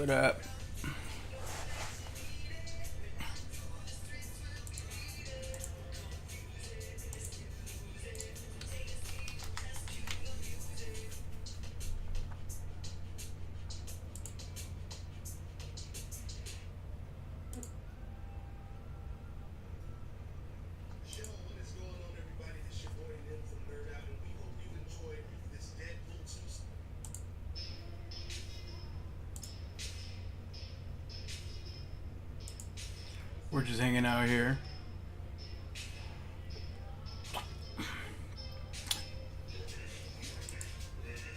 What up? We're just hanging out here.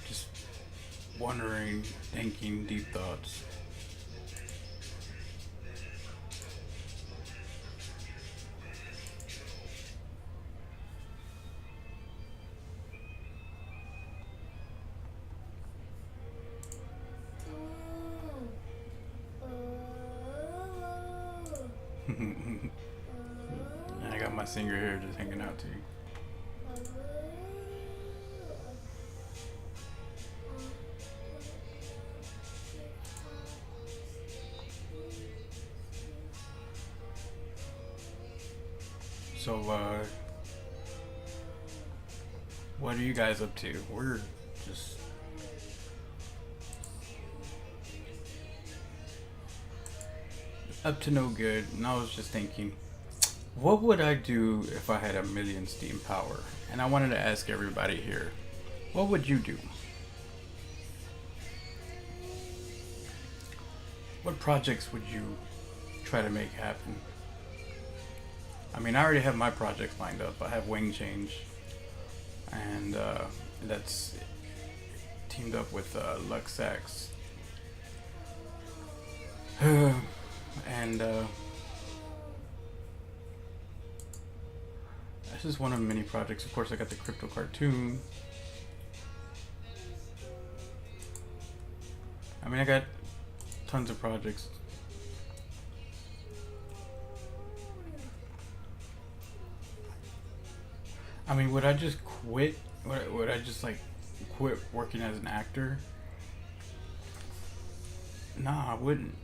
Just wondering, thinking deep thoughts. I got my singer here just hanging out too. So, what are you guys up to? We're just up to no good, and I was just thinking, what would I do if I had 1,000,000 Steam power? And I wanted to ask everybody here, what would you do? What projects would you try to make happen? I mean, I already have my projects lined up. I have Wangchange, and that's teamed up with Luxax. And this is one of many projects. Of course, I got the crypto cartoon. I mean, I got tons of projects. I mean, would I just quit? Would I just like quit working as an actor? Nah, I wouldn't.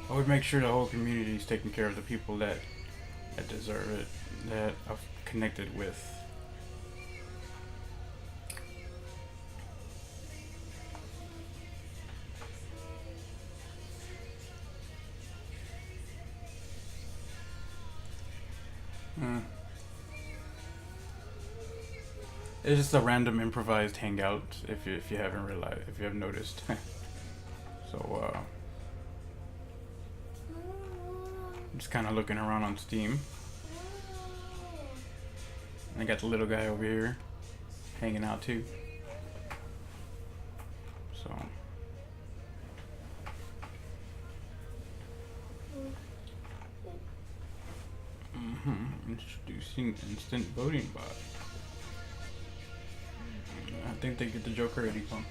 I would make sure the whole community is taking care of the people that deserve it, that I've connected with. It's just a random improvised hangout, if you haven't realized, if you haven't noticed. So just kind of looking around on Steam. I got the little guy over here hanging out too. So introducing instant voting bot. I think they get the joke already, Pump.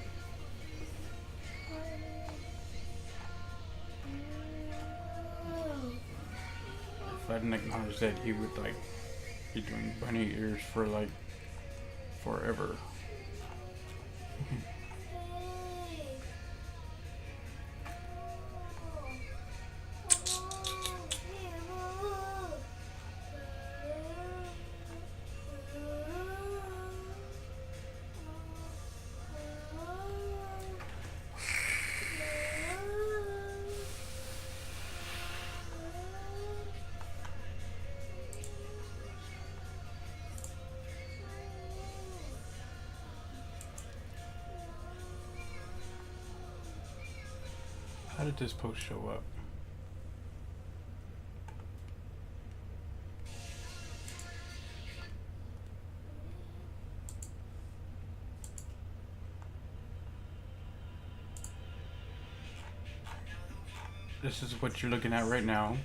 If I didn't acknowledge that, he would like be doing bunny ears for like forever. How did this post show up? This is what you're looking at right now.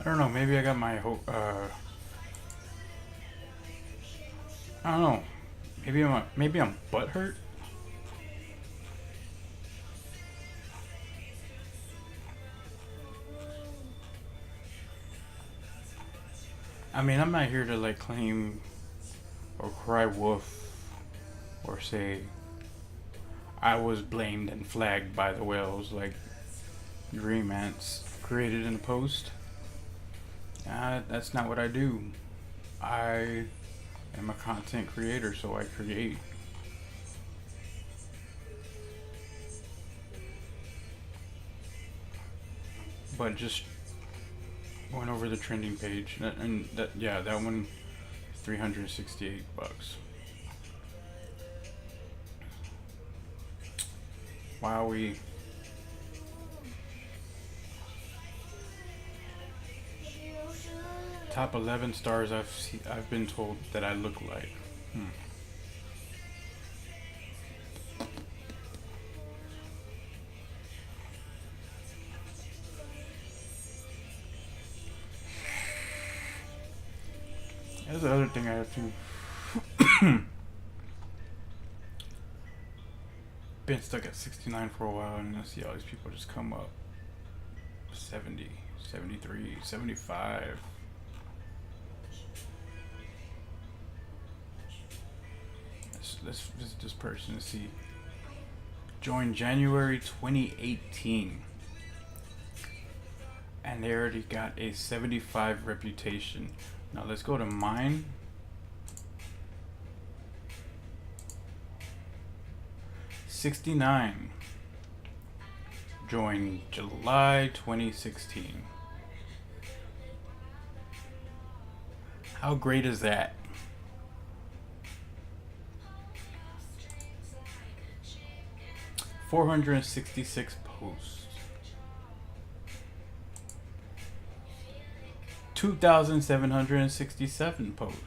don't know. Maybe I got my hope. I don't know. Maybe I'm butthurt. I mean, I'm not here to like claim or cry wolf or say I was blamed and flagged by the whales like Dream Ants created in a post. That's not what I do. I am a content creator, so I create. But just went over the trending page, and that one, $368. Wowee. Top 11 stars I've been told that I look like. That's the other thing I have to. Been stuck at 69 for a while, and I see all these people just come up. 70, 73, 75. This person to see. Joined January 2018. And they already got a 75 reputation. Now let's go to mine. $69. Joined July 2016. How great is that? $466 posts. 2,767 posts.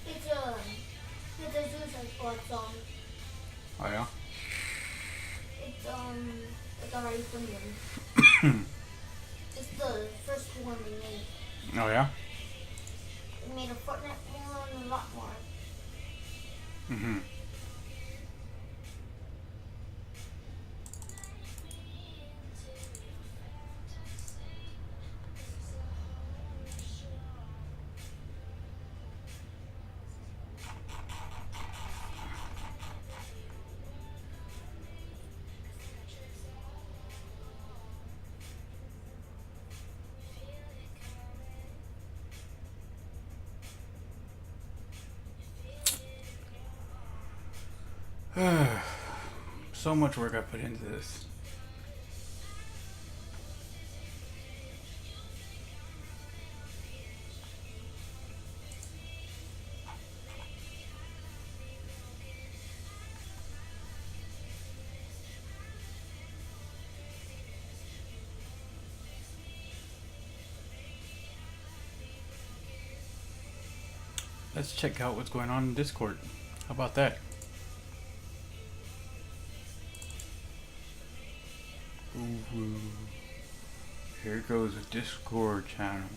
It's a Suicide Squad song. Oh yeah? It's already from them. It's the first one they made. Oh yeah? They made a Fortnite one and a lot more. Mm-hmm. So much work I put into this. Let's check out what's going on in Discord. How about that? Ooh, here goes a Discord channel.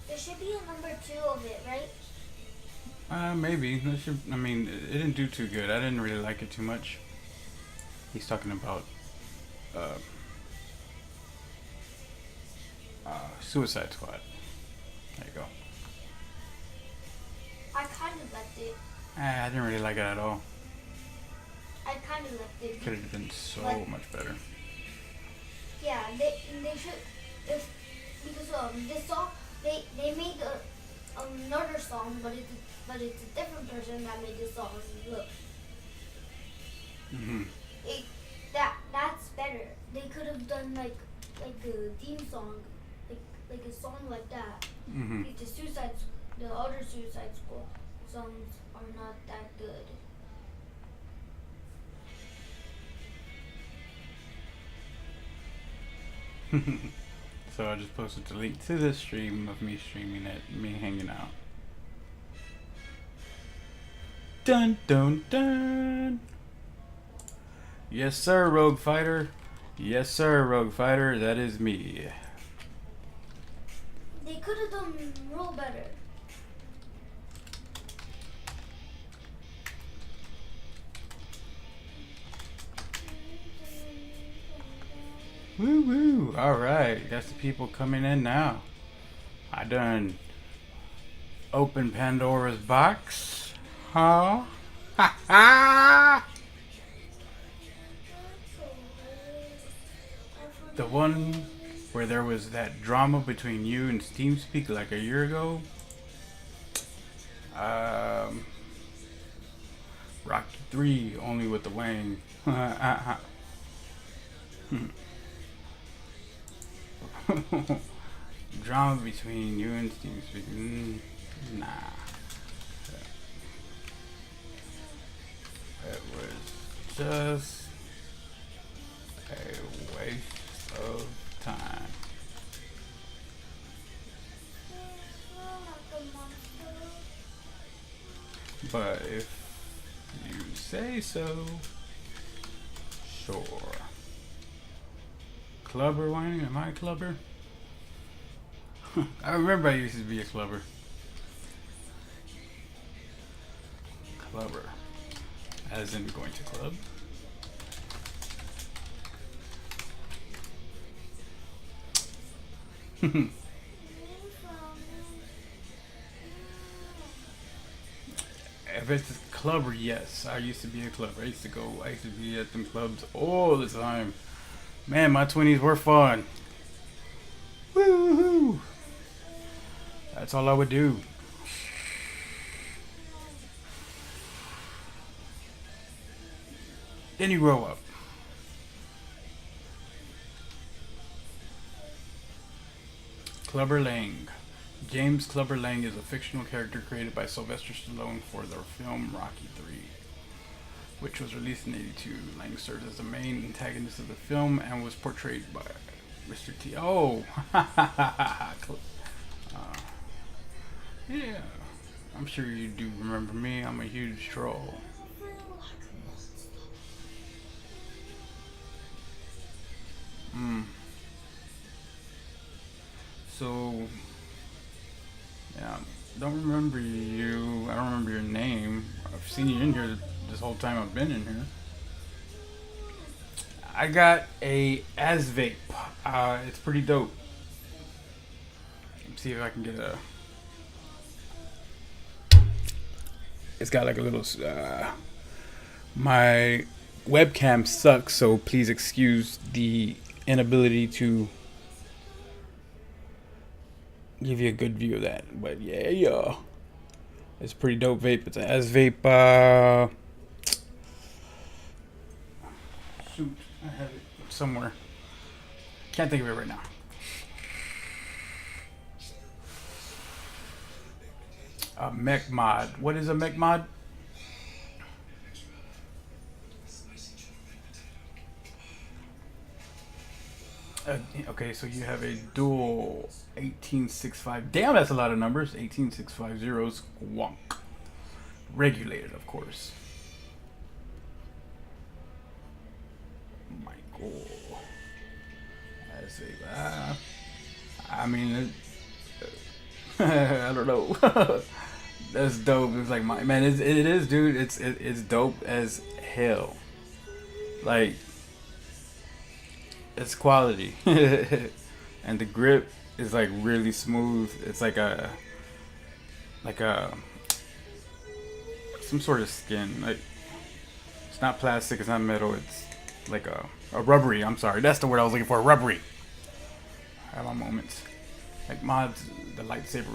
There should be a number 2 of it, right? Maybe. I mean, it didn't do too good. I didn't really like it too much. He's talking about Suicide Squad. There you go. I kind of liked it. I didn't really like it at all. I kind of liked it. Could have been so much better. Yeah, they should, because this song, they made another song, but it's a different person that made this song. Look, that's better. They could have done like the theme song, like like a song like that. Mm-hmm. The other Suicide Squad songs are not that good. So I just posted the link to the stream of me streaming it, me hanging out. Dun dun dun. Yes sir, Rogue Fighter. Yes sir, Rogue Fighter. That is me. They could have done real better. Woo woo. Alright, got the people coming in now. I done open Pandora's box. Huh? Ha ha! The one where there was that drama between you and Steem Speak like a year ago. Rocky 3 only with the Wang. Drama between you and Steem Speak. Nah. It was just a waste of time. But if you say so, sure. Clubber, Wang? Am I a clubber? I remember I used to be a clubber. Clubber. As in going to club. If it's a clubber, yes. I used to be a clubber. I used to be at them clubs all the time. Man, my 20s were fun. Woohoo! That's all I would do. Then you grow up. Clubber Lang. James Clubber Lang is a fictional character created by Sylvester Stallone for the film Rocky 3, which was released in '82. Lang served as the main antagonist of the film and was portrayed by Mr. T. Oh! Yeah. I'm sure you do remember me. I'm a huge troll. So, yeah, don't remember you. I don't remember your name. I've seen you in here this whole time I've been in here. I got a Vape. It's pretty dope. Let's see if I can get a. It's got like a little. My webcam sucks, so please excuse the inability to give you a good view of that. But yeah, it's pretty dope vape. It's a Vape. Shoot, I have it somewhere. Can't think of it right now. A mech mod. What is a mech mod? Okay, so you have a dual 1865. Damn, that's a lot of numbers. 18650 squonk. Regulated, of course. Michael. As a, I mean, I don't know. That's dope. It's like man, it is, dude. It's dope as hell. Like, it's quality, and the grip is like really smooth. It's like some sort of skin. Like, it's not plastic. It's not metal. It's like a rubbery. I'm sorry. That's the word I was looking for. Rubbery. I have my moments. Like mods, the lightsaber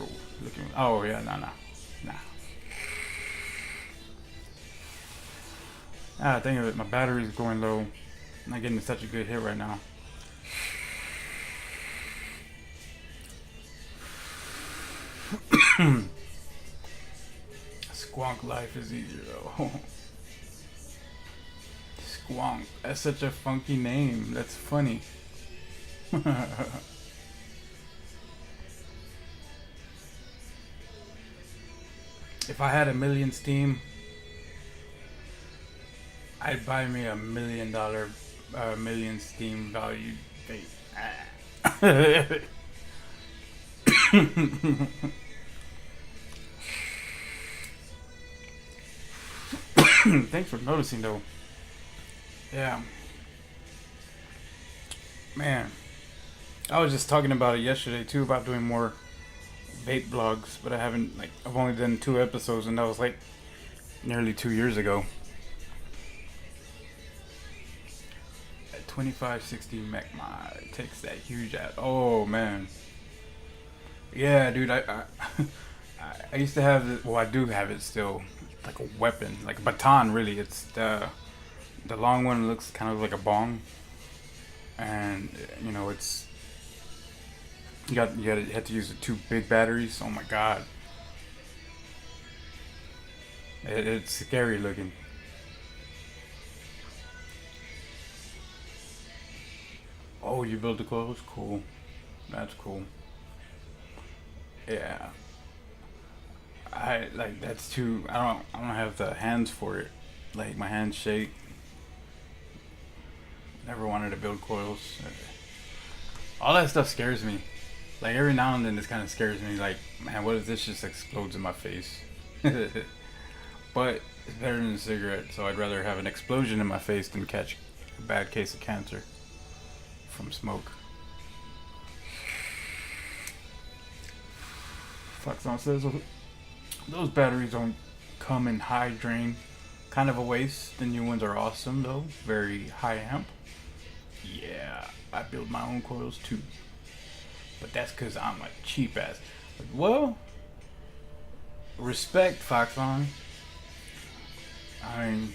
looking. Oh yeah, nah. Think of it. My battery's going low. I'm not getting such a good hit right now. Squonk life is easier though. Squonk. That's such a funky name. That's funny. If I had $1 million Steem, I'd buy me $1 million, million Steem valued vape. Thanks for noticing though. Yeah. Man. I was just talking about it yesterday too, about doing more vape blogs, but I haven't, like, I've only done 2 episodes, and that was like nearly 2 years ago. At 2560 mech mod, it takes that huge ass. Oh man. Yeah, dude, I used to have it. Well, I do have it still, like a weapon, like a baton. Really, it's the long one looks kind of like a bong, and you know it's you had to use the 2 big batteries. Oh my god, it's scary looking. Oh, you built the clothes? Cool. That's cool. Yeah. I like that's too. I don't have the hands for it. Like my hands shake. Never wanted to build coils. All that stuff scares me. Like every now and then, this kind of scares me. Like, man, what if this just explodes in my face? But it's better than a cigarette, so I'd rather have an explosion in my face than catch a bad case of cancer from smoke. Foxon says those batteries don't come in high drain. Kind of a waste. The new ones are awesome though. Very high amp. Yeah, I build my own coils too. But that's because I'm a cheap ass. Well, respect, Foxon. I mean,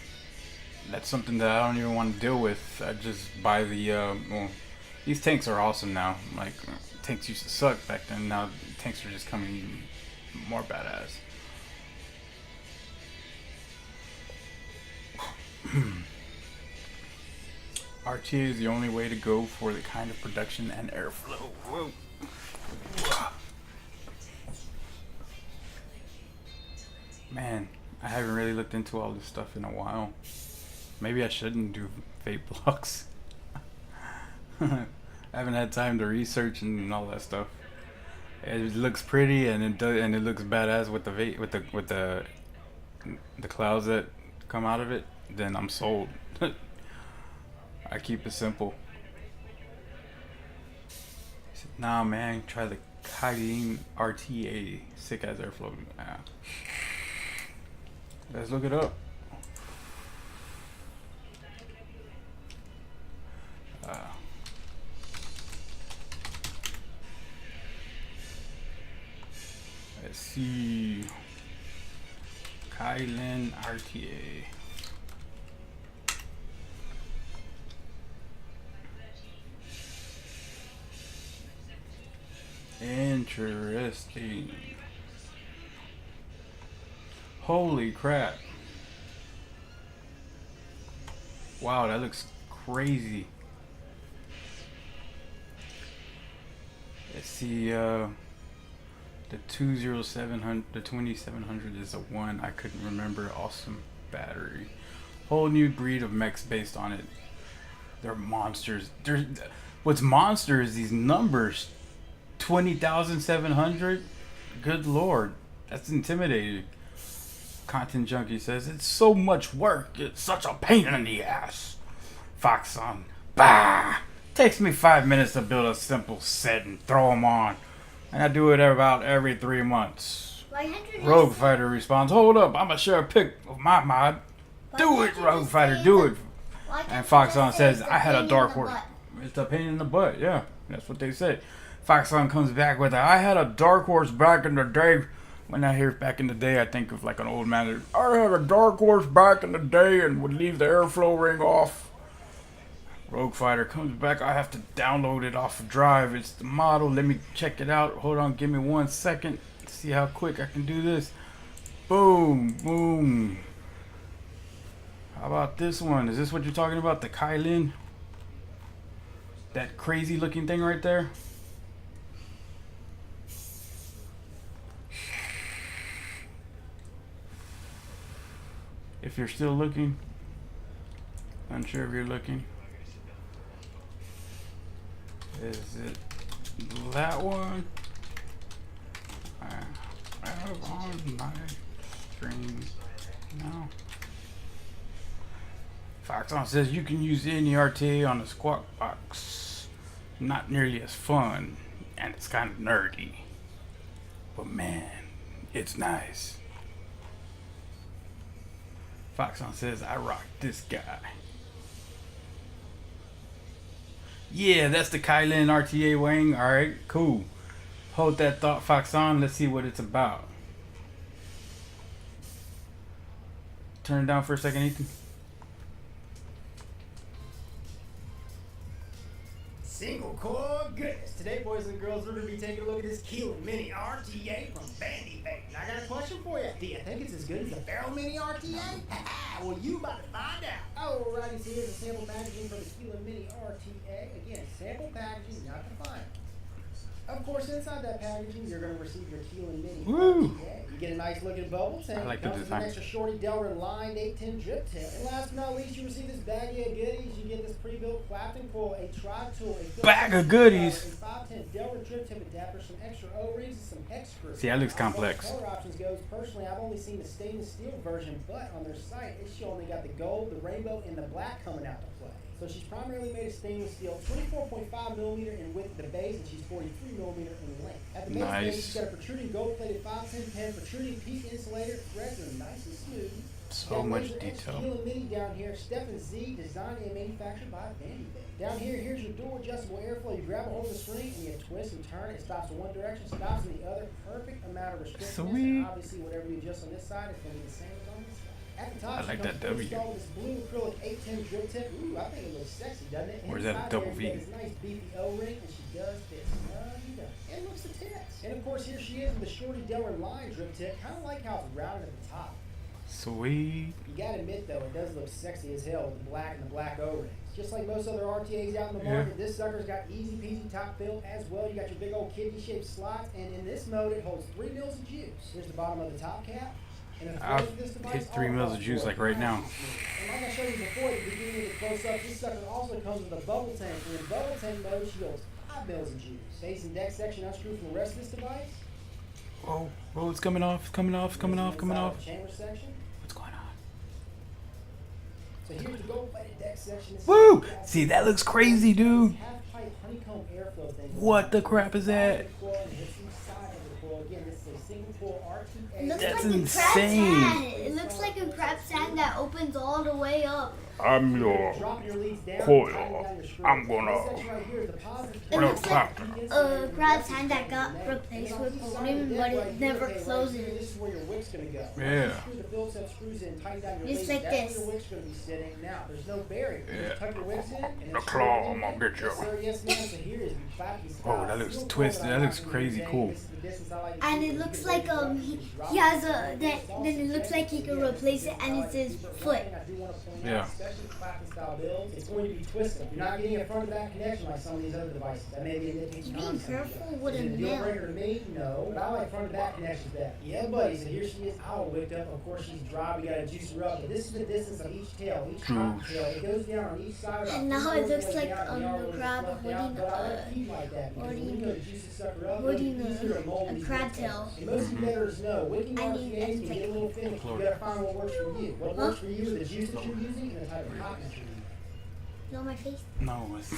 that's something that I don't even want to deal with. I just buy the, well, these tanks are awesome now. Like, tanks used to suck back then. Now, tanks are just coming more badass. RTA is the only way to go for the kind of production and airflow. Whoa. Man, I haven't really looked into all this stuff in a while. Maybe I shouldn't do vape blogs. I haven't had time to research and all that stuff. It looks pretty and it looks badass with the vape, with the clouds that come out of it. Then I'm sold. I keep it simple. He said, nah, man, try the Kaidin RTA. Sick as airflow. Yeah. Let's look it up. Let's see. Kailin RTA. Interesting. Holy crap. Wow, that looks crazy. Let's see, the 2700 is a 1. I couldn't remember. Awesome battery. Whole new breed of mechs based on it. They're monsters. What's monster is these numbers. 20,700? Good lord. That's intimidating. Content Junkie says, it's so much work. It's such a pain in the ass. Foxon. Bah! Takes me 5 minutes to build a simple set and throw them on. And I do it about every 3 months. Rogue Fighter responds, hold up, I'm gonna share a pic of my mod. Do it, Rogue Fighter, do it. And Foxon says, I had a dark horse. It's a pain in the butt, yeah. That's what they say. Foxon comes back with, I had a dark horse back in the day. When I hear back in the day, I think of like an old man. I had a dark horse back in the day and would leave the airflow ring off. Rogue Fighter comes back. I have to download it off of Drive. It's the model. Let me check it out. Hold on. Give me 1 second. Let's see how quick I can do this. Boom, boom. How about this one? Is this what you're talking about? The Kylin? That crazy looking thing right there? If you're still looking. Unsure if you're looking. Is it that one? I have on my stream now. Foxon says you can use any RTA on a Squawk Box. Not nearly as fun, and it's kind of nerdy. But man, it's nice. Foxon says I rock this guy. Yeah, that's the Kylin RTA Wang. Alright, cool. Hold that thought, Foxon. Let's see what it's about. Turn it down for a second, Ethan. Single core goodness. Today, boys and girls, we're going to be taking a look at this Kilo Mini RTA from Banfield Rep. Now, I got a question for you. Do you think it's as good as the Barrel Mini RTA? Well, you about to find out. Alrighty, so here's a sample packaging for the Kilo Mini RTA. Again, sample packaging, not confined. Of course, inside that packaging, you're going to receive your Kilo Mini RTA. You get a nice looking bubble tank. I like the comes with design. an extra shorty Delrin lined 810 drip tip. And last but not least, you receive this baggie of goodies. You get this pre-built Clapton coil, a tri-tool, a Bag of goodies. a 510 Delrin drip tip adapter, some extra O-rings, and some hex screws. See, that looks As far as complex. color options goes, personally, I've only seen the stainless steel version, but on their site, it's showing they got the gold, the rainbow, and the black coming out to play. So she's primarily made of stainless steel, 24.5 millimeter in width at the base, and she's 43 millimeter in length. At the base, Nice. she's got a protruding gold-plated 510 pin, protruding peak insulator, threads are nice and smooth. So much detail. Kilo Mini down here, Stephen Z, designed and manufactured by Vandy. Down here, here's your dual adjustable airflow. You grab a hold of the spring and you twist and turn. It stops in one direction, stops in the other. Perfect amount of restriction. Sweet. And obviously, whatever you adjust on this side is going to be the same as on this side. At the top, I like that W. Installed this blue acrylic 810 drip tip. Ooh, I think it looks sexy, doesn't it? Or is that a Inside double there, you V? got this nice beefy O-ring, and she does fit snuggy down. And looks the tits. And of course, here she is with the shorty Delrin line drip tip. Kind of like how it's rounded at the top. Sweet. You gotta admit though, it does look sexy as hell with the black and the black O-rings. Just like most other RTAs out in the market, this sucker's got easy peasy top fill as well. You got your big old kidney shaped slots, and in this mode it holds 3 mils of juice. Here's the bottom of the top cap. And the I'll front of this device hit 3 mils of juice like right now. And like I showed you before at the beginning of the close up, this sucker also comes with a bubble tank. And in bubble tank mode, she holds 5 mils of juice. Base and deck section unscrewed from the rest of this device. Oh, oh, it's coming off, it's coming off, it's coming off, coming Inside off. the chamber section. What's going on? So here's the gold-plated deck section. This Woo! is- See, that looks crazy, dude. Half-pipe honeycomb airflow thing. What the crap is that? Again, this is a single coil RTA. It looks That's like insane. a crab stand. It looks like a crab stand that opens all the way up. I'm your coil. I'm gonna It looks like a crab stand that got replaced with podium, but it never closes. Yeah. Just like this. Now, there's no barrier. Yeah. Tuck your wicks in, and the it's claw. I'm gonna get you. Yes, sir, yes, ma'am. So here is the clappy Oh, style. that looks Single twisted. coil That looks I'm crazy using cool. today. This is the distance I like to And keep. it You looks can like really he has a then it looks like he can replace it and it's his foot. Yeah. Especially clapping style builds, it's going to be twisted. You're not getting a front to back connection like some of these other devices. That may be a nitpicky Just being concept. careful with Is a it a deal nail. breaker to me? No. But I like front to back connections better. Yeah, buddy. So here she is, all wicked up. Of course, she's dry. We got to juice her up. But this is the distance of each tail, each top tail. It goes down on each side. And now it looks like the crab holding a crab tail. And most of you bettors know, wicking I mean, RTAs it's can like- get a little finicky. You gotta find what works for you. What works for you is the juice that you're using and the type of cotton that you're using. You know my face? No, it's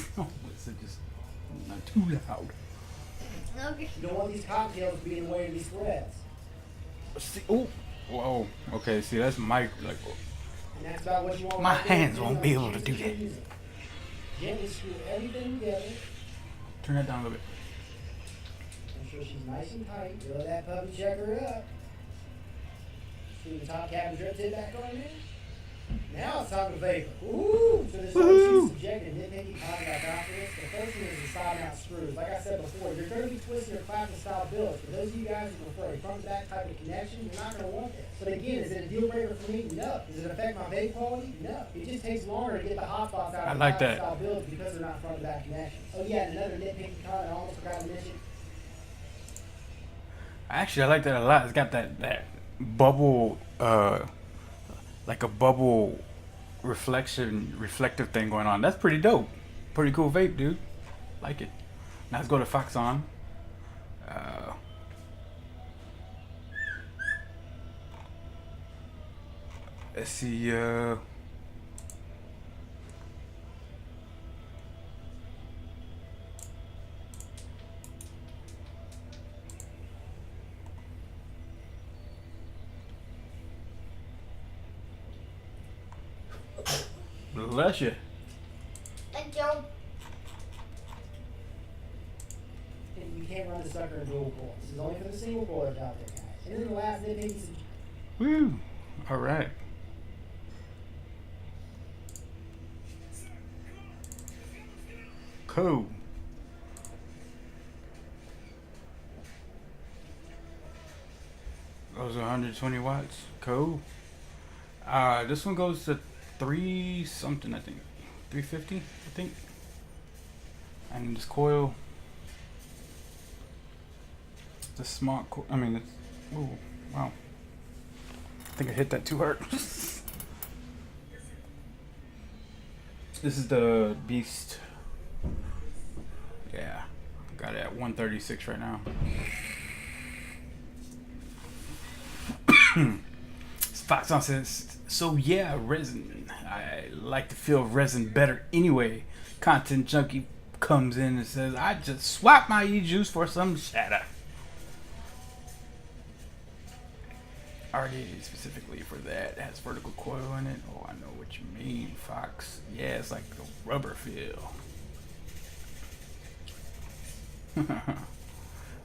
just not too loud. Okay. You don't want these cocktails to be in the way of these threads. See, oh, whoa. Okay, see, that's my like. And that's about what you want. My right there. hands won't be able to do that. Gently screw everything together. Turn that down a little bit. Make sure she's nice and tight. You let that puppy check her up. Screw the top cap and drip tip back on there. Now it's time to vapor. Ooh! So there's always subjective nitpicking conduct after this. The first thing is the style mount screws. Like I said before, you're going to be twisting your classic style builds. For those of you guys who prefer a front to back type of connection, you're not going to want this. But again, is it a deal breaker for me? No. Does it affect my vape quality? No. It just takes longer to get the hot spots out of the classic style builds because they're not front to back connections. Oh yeah, and another nitpicking comment I almost forgot to mention. Actually, I like that a lot. It's got that bubble, like a bubble reflective thing going on. That's pretty dope. Pretty cool vape, dude. Like it. Now let's go to Fox on. Let's see. Bless you. Thank you. And you can't run the sucker in dual coil. This is only for the single coilers out there, guys. And then the last nitpick is. Woo. All right. Cool. Goes 120 watts. Cool. This one goes to 3 something, I think. 350, I think. And this coil, the smart coil. I mean, it's, oh wow. I think I hit that too hard. This is the Beast. Yeah, got it at 136 right now. Foxon says, so yeah, resin. I like to feel resin better anyway. Content Junkie comes in and says, I just swap my e-juice for some shatter. Already specifically for that. It has vertical coil in it. Oh, I know what you mean, Fox. Yeah, it's like a rubber feel.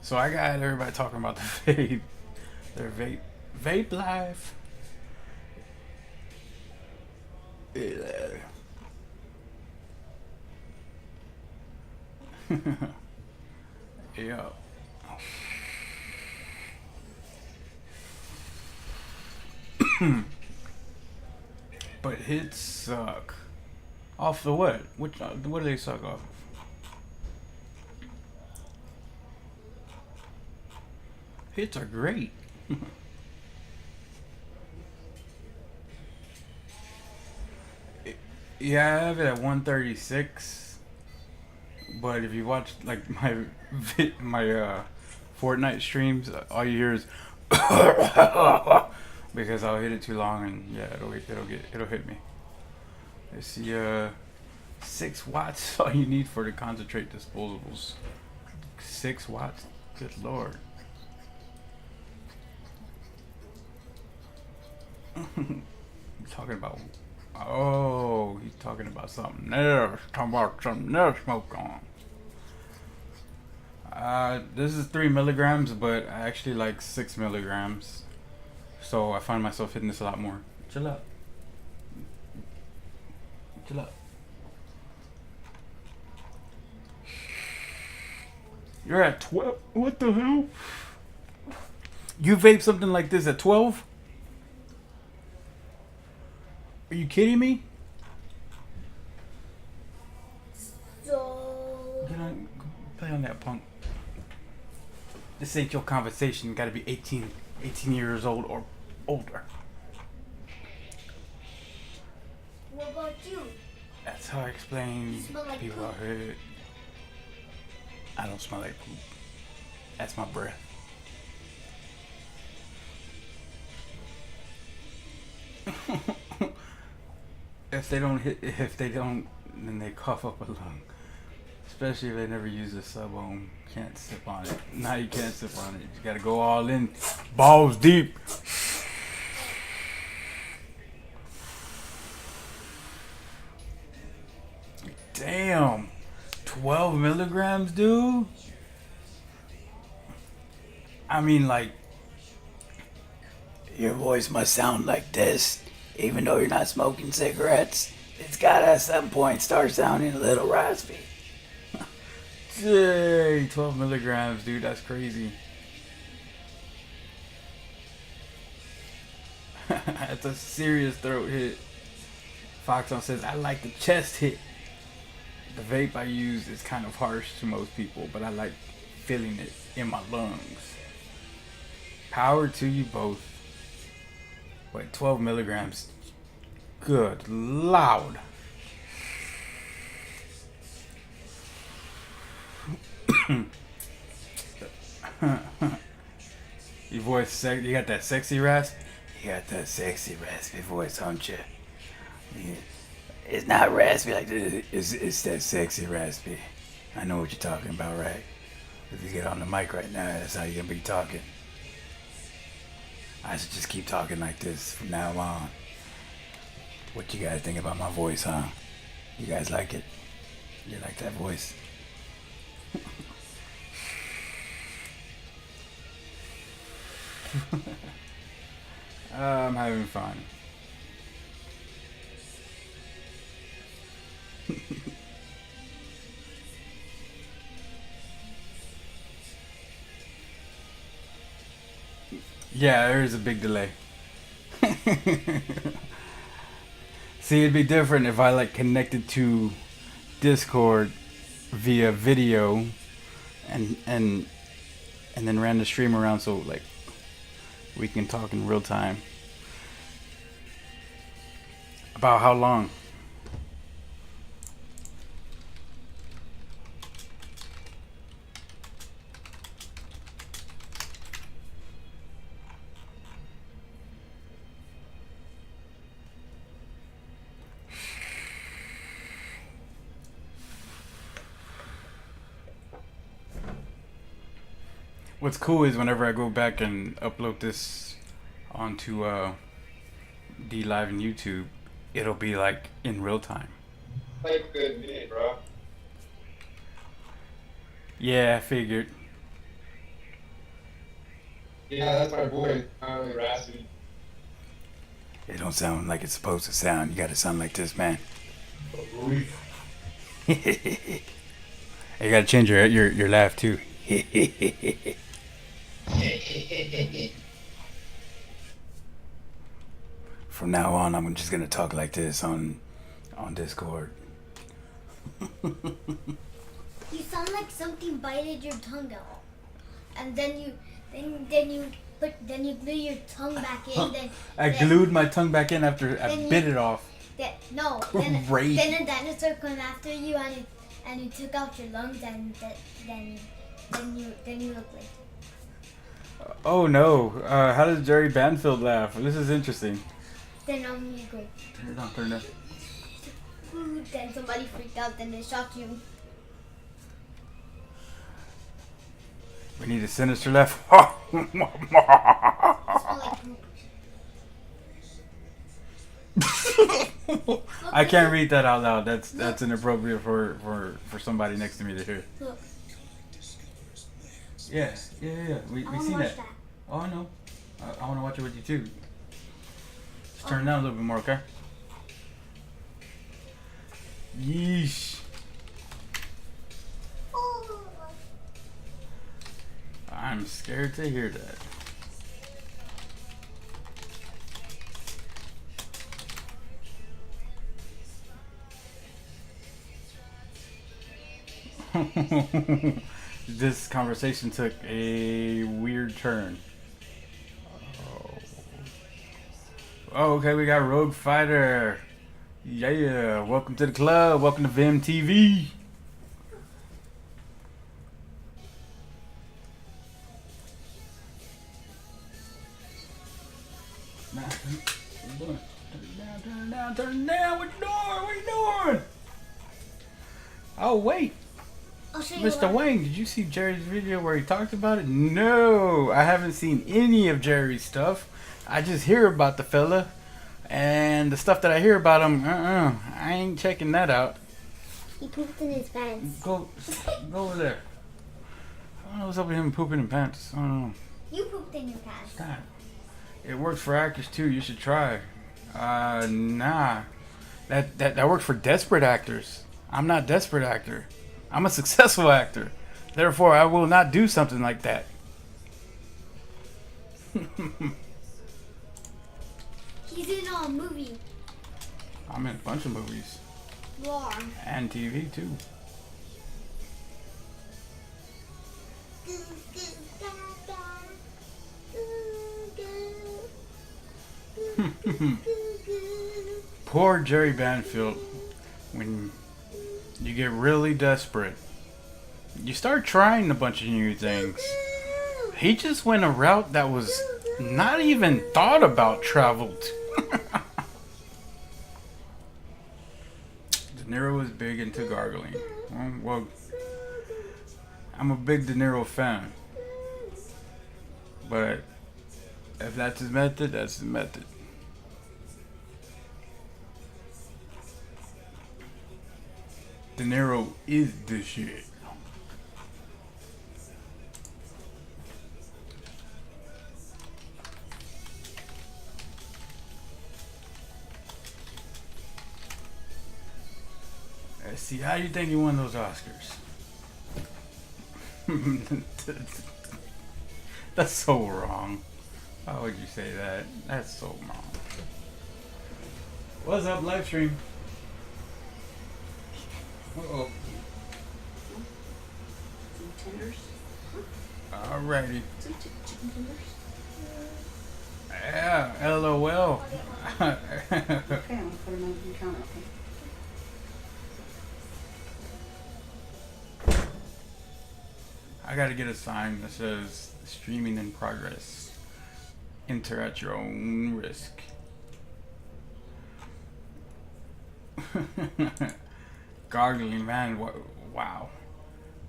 So I got everybody talking about the vape. Their Vapelife. Yeah. But hits suck. Off the what? What do they suck off of? Hits are great. Yeah, I have it at 136. But if you watch like my Fortnite streams, all you hear is because I'll hit it too long and yeah, it'll hit me. Let's see, 6 watts all you need for the concentrate disposables. 6 watts, good lord. Talking about, oh, he's talking about something else. Talking about something else. Smoke on. This is 3 milligrams, but I actually like 6 milligrams. So I find myself hitting this a lot more. Chill out. Chill out. You're at 12. What the hell? You vape something like this at 12? Are you kidding me? So. Get on, play on that, punk. This ain't your conversation. You gotta be 18 years old or older. What about you? That's how I explain You smell like people poop. out here. I don't smell like poop. That's my breath. If they don't, then they cough up a lung. Especially if they never use a sub-ohm. Can't sip on it. Now you can't sip on it. You gotta go all in. Balls deep. Damn. 12 milligrams, dude? I mean, like, your voice must sound like this. Even though you're not smoking cigarettes, it's gotta at some point start sounding a little raspy. Dang, 12 milligrams, dude. That's crazy. That's a serious throat hit. Foxon says, I like the chest hit. The vape I use is kind of harsh to most people, but I like feeling it in my lungs. Power to you both. Wait, 12 milligrams. Good loud. Your voice, you got that sexy rasp? You got that sexy raspy voice, don't you? Yeah. It's not raspy like this. It's that sexy raspy. I know what you're talking about, right? If you get on the mic right now, that's how you're gonna be talking. I should just keep talking like this from now on. What you guys think about my voice, huh? You guys like it? You like that voice? I'm having fun. Yeah, there is a big delay. See, it'd be different if I like connected to Discord via video and then ran the stream around so like we can talk in real time. About how long? What's cool is whenever I go back and upload this onto D Live and YouTube, it'll be like in real time. Like a good minute, bro. Yeah, I figured. Yeah, that's my boy. I'm raspy. It don't sound like it's supposed to sound. You gotta sound like this, man. You gotta change your laugh too. From now on, I'm just gonna talk like this on Discord. You sound like something bited your tongue out, and then you glue your tongue back in. I glued my tongue back in after I bit it off. Then a dinosaur came after you and it took out your lungs and then you look like. Oh no! How does Jerry Banfield laugh? This is interesting. Then you go. Turn it on. Turn it on. Ooh, then somebody freaked out. Then they shot you. We need a sinister laugh. It smelled like poop. I can't read that out loud. That's inappropriate for somebody next to me to hear. Look. Yeah. We I see wanna that. watch that. Oh, I know. I want to watch it with you too. Just turn it down a little bit more, okay? Yeesh. Oh. I'm scared to hear that. This conversation took a weird turn. Oh, okay, we got Rogue Fighter. Yeah, welcome to the club. Welcome to VimmTV. Turn it down. What you doing? Oh, wait. I'll show you Mr. Wang, did you see Jerry's video where he talked about it? No, I haven't seen any of Jerry's stuff. I just hear about the fella, and the stuff that I hear about him, I ain't checking that out. He pooped in his pants. Go over there. I don't know what's up with him pooping in pants. I don't know. You pooped in your pants. God. It works for actors too. You should try. Nah. That works for desperate actors. I'm not a desperate actor. I'm a successful actor. Therefore, I will not do something like that. He's in a movie. I'm in a bunch of movies. You are. And TV, too. Poor Jerry Banfield. When you get really desperate, you start trying a bunch of new things. He just went a route that was not even thought about traveled. De Niro was big into gargling. Well, I'm a big De Niro fan. But if that's his method, that's his method. De Niro is the shit. Let's see, how do you think he won those Oscars? That's so wrong. How would you say that? That's so wrong. What's up, live stream? Uh-oh. Some tenders. Alrighty. Some chicken tenders. Yeah, LOL. Okay, I'm gonna put them on the counter, okay? I gotta get a sign that says streaming in progress. Enter at your own risk. Gargling, man, wow.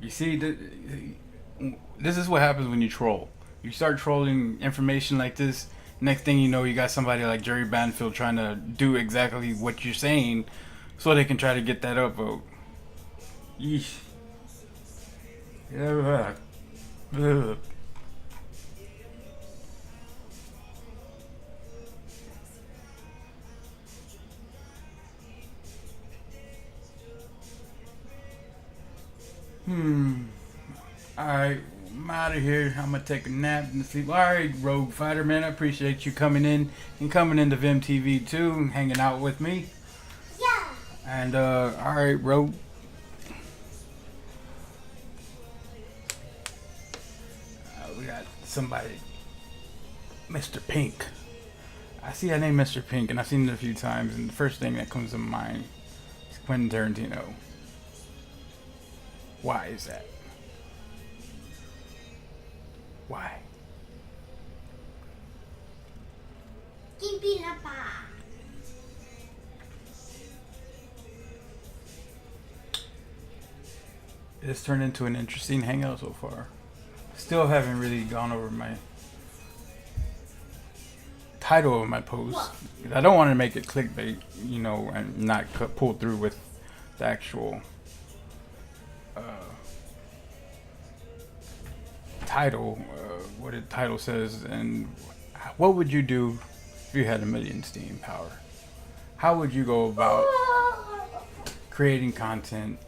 You see, this is what happens when you troll. You start trolling information like this, next thing you know, you got somebody like Jerry Banfield trying to do exactly what you're saying so they can try to get that upvote. Yeesh. Yeah. Ugh. Alright, I'm out of here. I'm gonna take a nap and sleep. Alright, Rogue Fighter, man, I appreciate you coming in and coming into VimmTV too and hanging out with me. Yeah. And alright, Rogue. We got somebody, Mr. Pink. I see that name, Mr. Pink, and I've seen it a few times, and the first thing that comes to mind is Quentin Tarantino. Why is that? Why? It's turned into an interesting hangout so far. Still haven't really gone over my title of my post. I don't want to make it clickbait, you know, and not pull through with the actual title, what the title says. And what would you do if you had 1 million Steam power? How would you go about creating content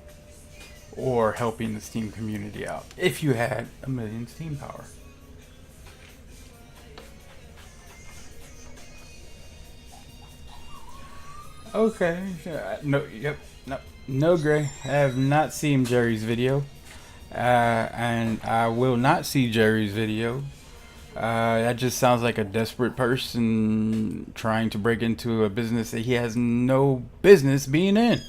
or helping the Steam community out if you had 1 million Steam power? Okay. No. Yep. No, Gray. I have not seen Jerry's video, and I will not see Jerry's video. That just sounds like a desperate person trying to break into a business that he has no business being in.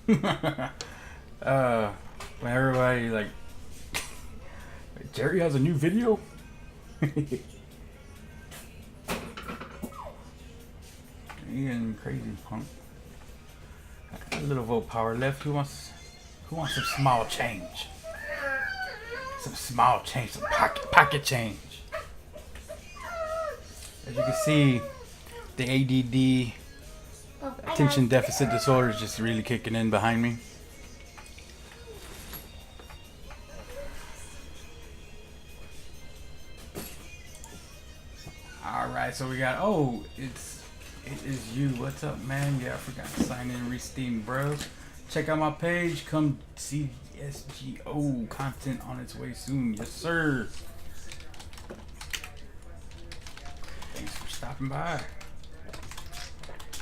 When everybody like, Jerry has a new video. You getting crazy, punk. A little vote power left. Who wants some small change? Some small change, some pocket change. As you can see, the ADD, attention deficit disorder, is just really kicking in behind me. Alright, so we got, oh, it is you. What's up, man? Yeah, I forgot to sign in, re-Steam, bros. Check out my page. Come see SGO content on its way soon. Yes, sir. Thanks for stopping by.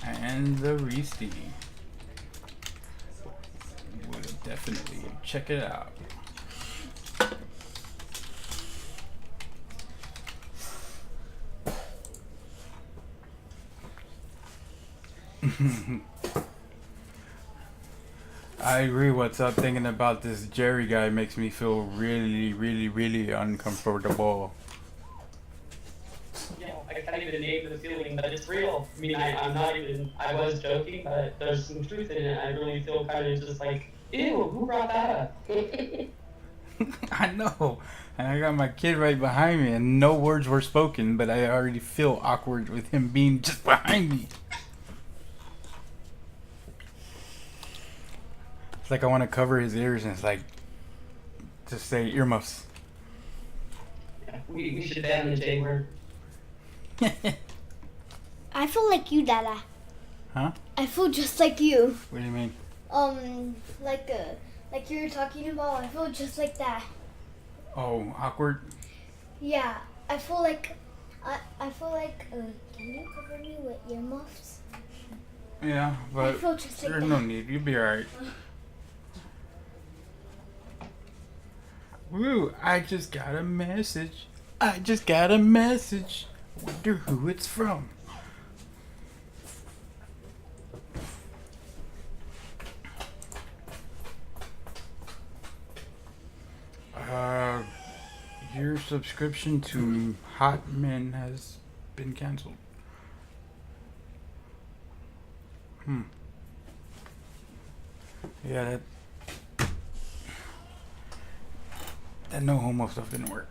And the re-Steam. Would definitely check it out. I agree. What's up? Thinking about this Jerry guy makes me feel really, really, really uncomfortable. You know, I can't even name the feeling, but it's real. I mean, I'm not even, I was joking, but there's some truth in it. I really feel kind of just like, ew, who brought that up? I know. And I got my kid right behind me and no words were spoken, but I already feel awkward with him being just behind me. It's like I want to cover his ears and it's like, just say earmuffs. Yeah, we should ban the J word. I feel like you, Dada. Huh? I feel just like you. What do you mean? Like you were talking about. I feel just like that. Oh, awkward? Yeah, I feel like. I feel like. Can you cover me with earmuffs? Yeah, I but feel just like there's that. no need. You'll be alright. Woo, I just got a message. I just got a message. Wonder who it's from. Your subscription to Hot Men has been canceled. Yeah, that no homo stuff didn't work.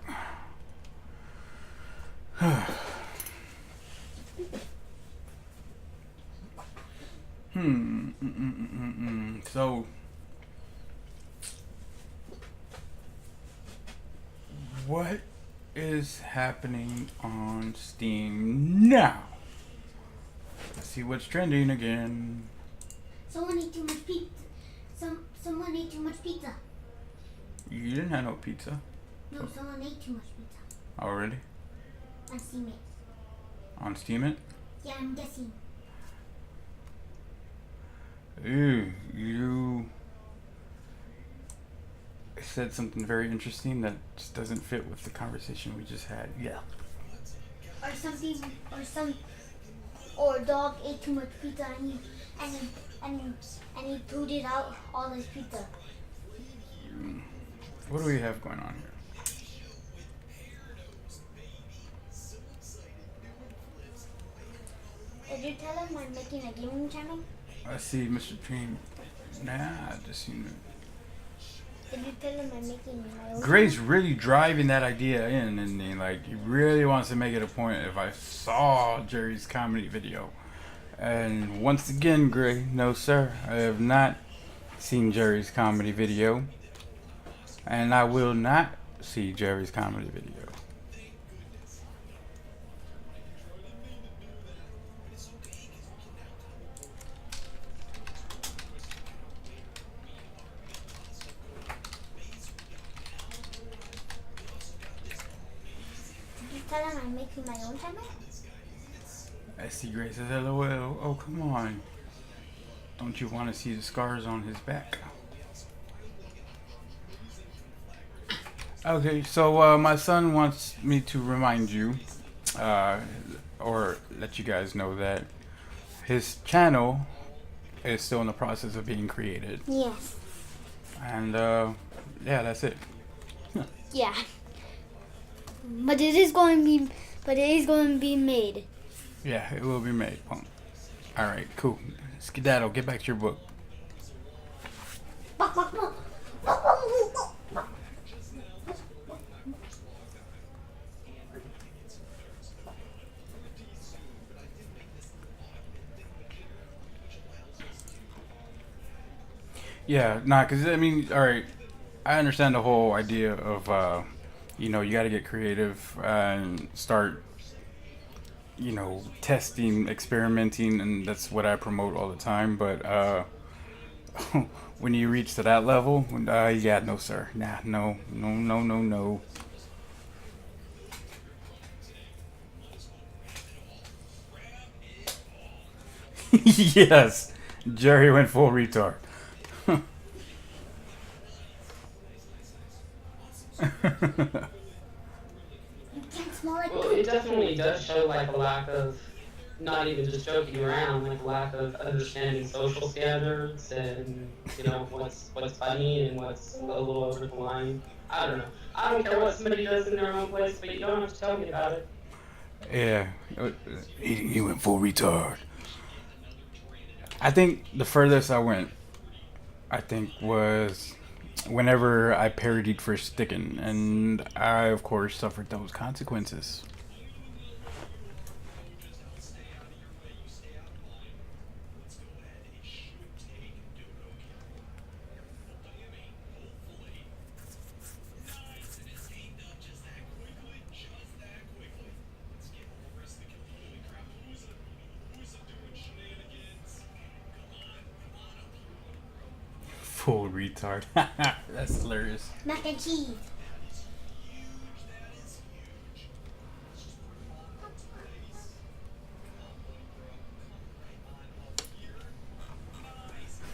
So, what is happening on Steam now? Let's see what's trending again. Someone ate too much pizza. Someone ate too much pizza. You didn't have no pizza No, someone ate too much pizza. already On Steemit. on Steemit. Yeah, I'm guessing. Ooh, you said something very interesting that just doesn't fit with the conversation we just had. Yeah. Or a dog ate too much pizza and he pooed out all his pizza. What do we have going on here? Did you tell him I'm making a gaming channel? I see, Mr. Dream. Nah, I just seen it. Did you tell him I'm making my own Gray's really driving that idea in, and he really wants to make it a point. If I saw Jerry's comedy video, and once again, Gray, no sir, I have not seen Jerry's comedy video, and I will not see Jerry's comedy video. Did you tell him I'm making my own channel? I see Gray says LOL. Oh, come on. Don't you want to see the scars on his back? Okay, so my son wants me to remind you, or let you guys know that his channel is still in the process of being created. Yes. And yeah, that's it. Yeah. But it is going to be made. Yeah, it will be made. All right, cool. Skedaddle, get back to your book. Yeah, cause I mean, all right, I understand the whole idea of, you know, you got to get creative and start you know, testing, experimenting, and that's what I promote all the time. But when you reach to that level, yeah, no, sir. Nah, no, no, no, no, no. Yes, Jerry went full retard. Well, it definitely does show like a lack of, not even just joking around, like a lack of understanding social standards and what's funny and what's a little over the line. I don't know. I don't care what somebody does in their own place, but you don't have to tell me about it. Yeah, he went full retard. I think the furthest I went, I think, was whenever I parodied for sticking, and I, of course, suffered those consequences. Full retard. That's hilarious. Mac and cheese.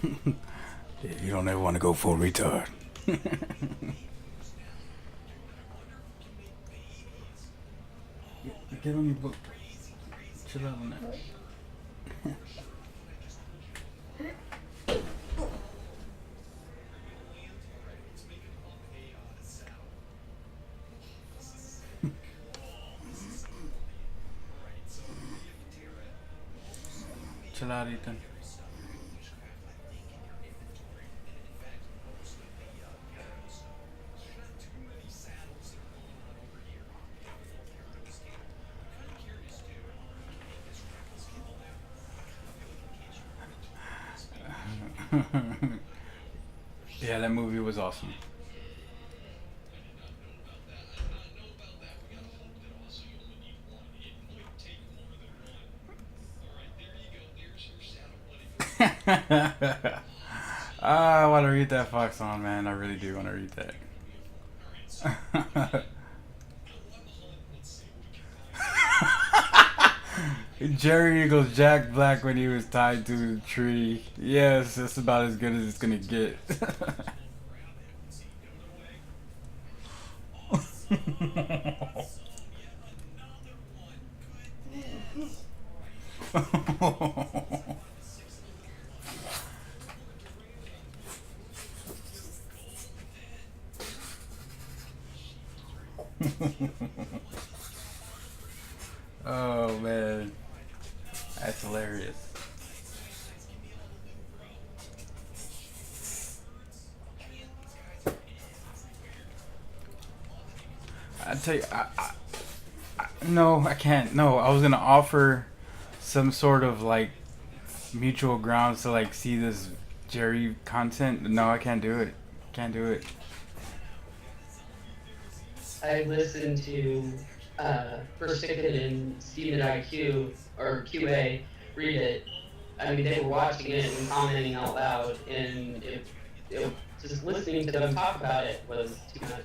Yeah, you don't ever want to go full retard. Get on your book. Chill out on that. Chill out, Ethan. Yeah, that movie was awesome. I want to read that Fox on, man. I really do want to read that. Jerry Eagles Jack Black when he was tied to the tree. Yes, that's about as good as it's gonna get. Oh man, that's hilarious. I tell you, no, I can't. No, I was gonna offer some sort of like mutual grounds to like see this Jerry content. No, I can't do it. Can't do it. I listened to Persicket and Steemit IQ or QA read it. I mean, they were watching it and commenting out loud, and just listening to them talk about it was too much.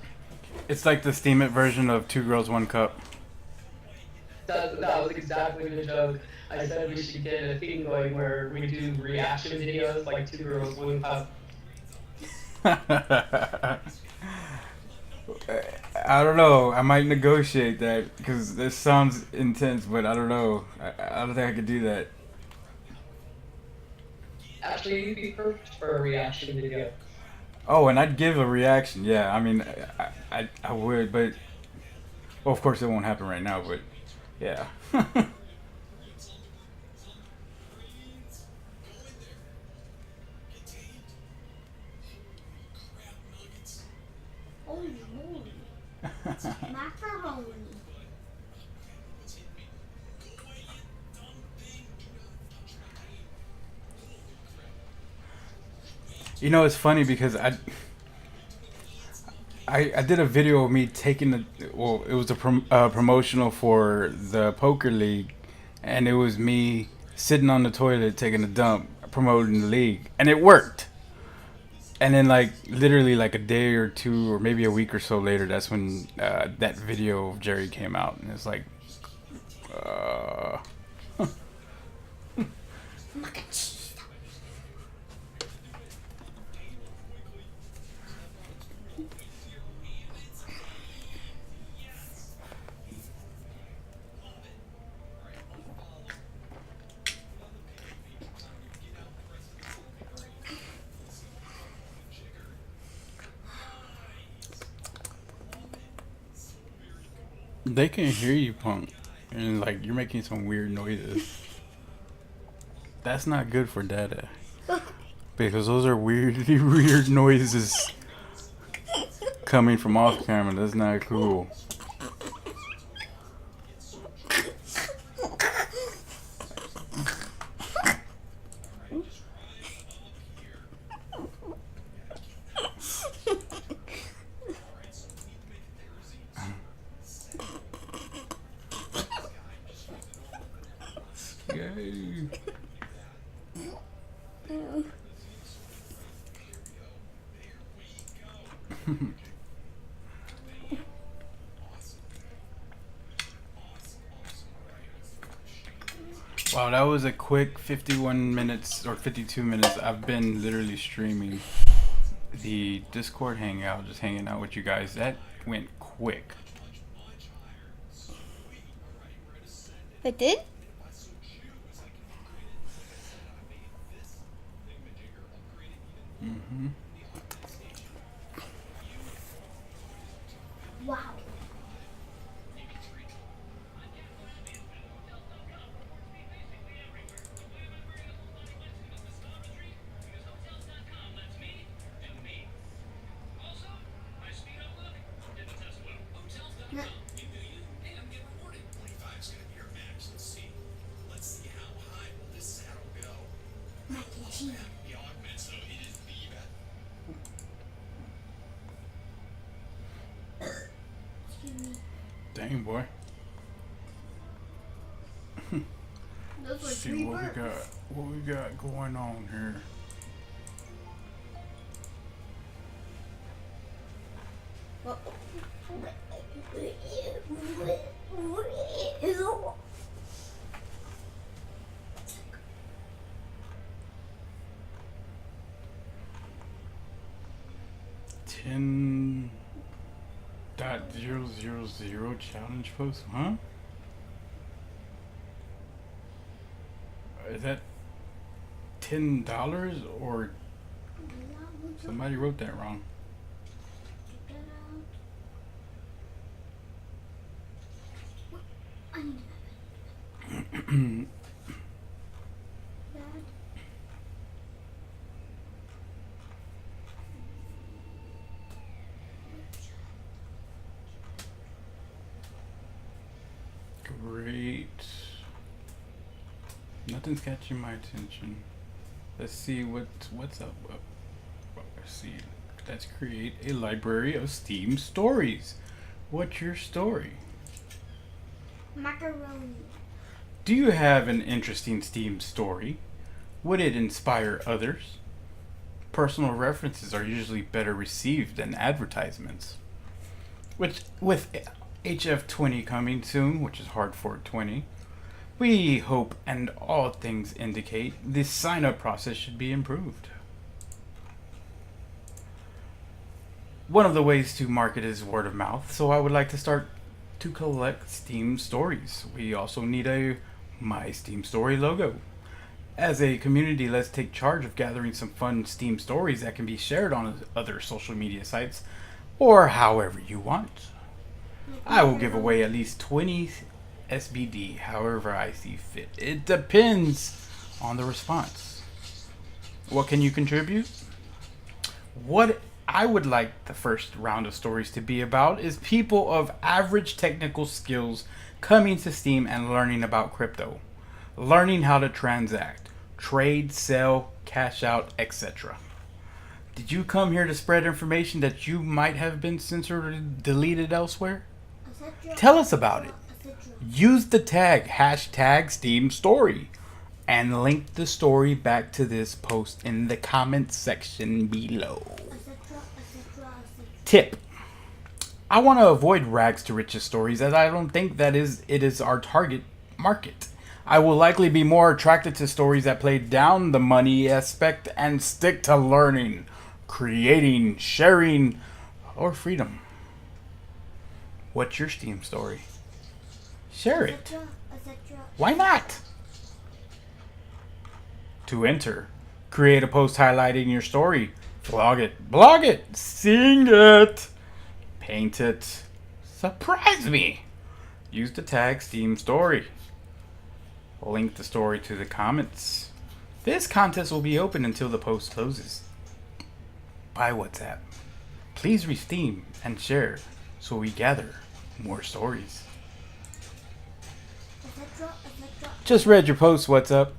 It's like the Steemit version of Two Girls, One Cup. That was exactly the joke. I said we should get a thing going where we do reaction videos like Two Girls, One Cup. I don't know. I might negotiate that because this sounds intense, but I don't know. I don't think I could do that. Actually, you'd be perfect for a reaction video. Oh, and I'd give a reaction. Yeah, I mean, I would, but well, of course it won't happen right now. But yeah. Holy moly. Macaroni. You know, it's funny because I did a video of me taking the, well, it was a promotional for the poker league, and it was me sitting on the toilet taking a dump, promoting the league, and it worked. And then, like, literally, like a day or two, or maybe a week or so later, that's when that video of Jerry came out, and it's like, they can't hear you, punk, and like you're making some weird noises. That's not good for Dada, because those are weirdly weird noises coming from off camera. That's not cool. Yay. Wow, that was a quick 51 minutes or 52 minutes. I've been literally streaming the Discord Hangout, just hanging out with you guys. That went quick. It did? Mm-hmm. Wow. Dang, boy. Those were See three what we burps. got. What we got going on here. Well, $10.000 challenge post, huh? Is that $10 or somebody wrote that wrong? Great. Nothing's catching my attention. Let's see what's up. Let's see. Let's create a library of Steem stories. What's your story? macaroni. Do you have an interesting Steem story? Would it inspire others? Personal references are usually better received than advertisements. With HF20 coming soon, which is hard for 20, we hope and all things indicate the sign-up process should be improved. One of the ways to market is word of mouth, so I would like to start to collect Steem stories. We also need a My Steem Story logo. As a community, let's take charge of gathering some fun Steem stories that can be shared on other social media sites or however you want. I will give away at least 20 SBD however I see fit. It depends on the response. What can you contribute? What I would like the first round of stories to be about is people of average technical skills coming to Steem and learning about crypto. Learning how to transact, trade, sell, cash out, etc. Did you come here to spread information that you might have been censored or deleted elsewhere? Tell us about it. use the tag hashtag Steem Story and link the story back to this post in the comments section below. Tip. I want to avoid rags to riches stories as I don't think that it is our target market. I will likely be more attracted to stories that play down the money aspect and stick to learning, creating, sharing, or freedom. What's your Steem story? Share it. Why not? To enter, create a post highlighting your story. Vlog it, blog it, sing it, paint it, surprise me. Use the tag Steem Story. Link the story to the comments. This contest will be open until the post closes. By WhatsApp. Please re-Steem and share so we gather more stories. Just read your post, what's up?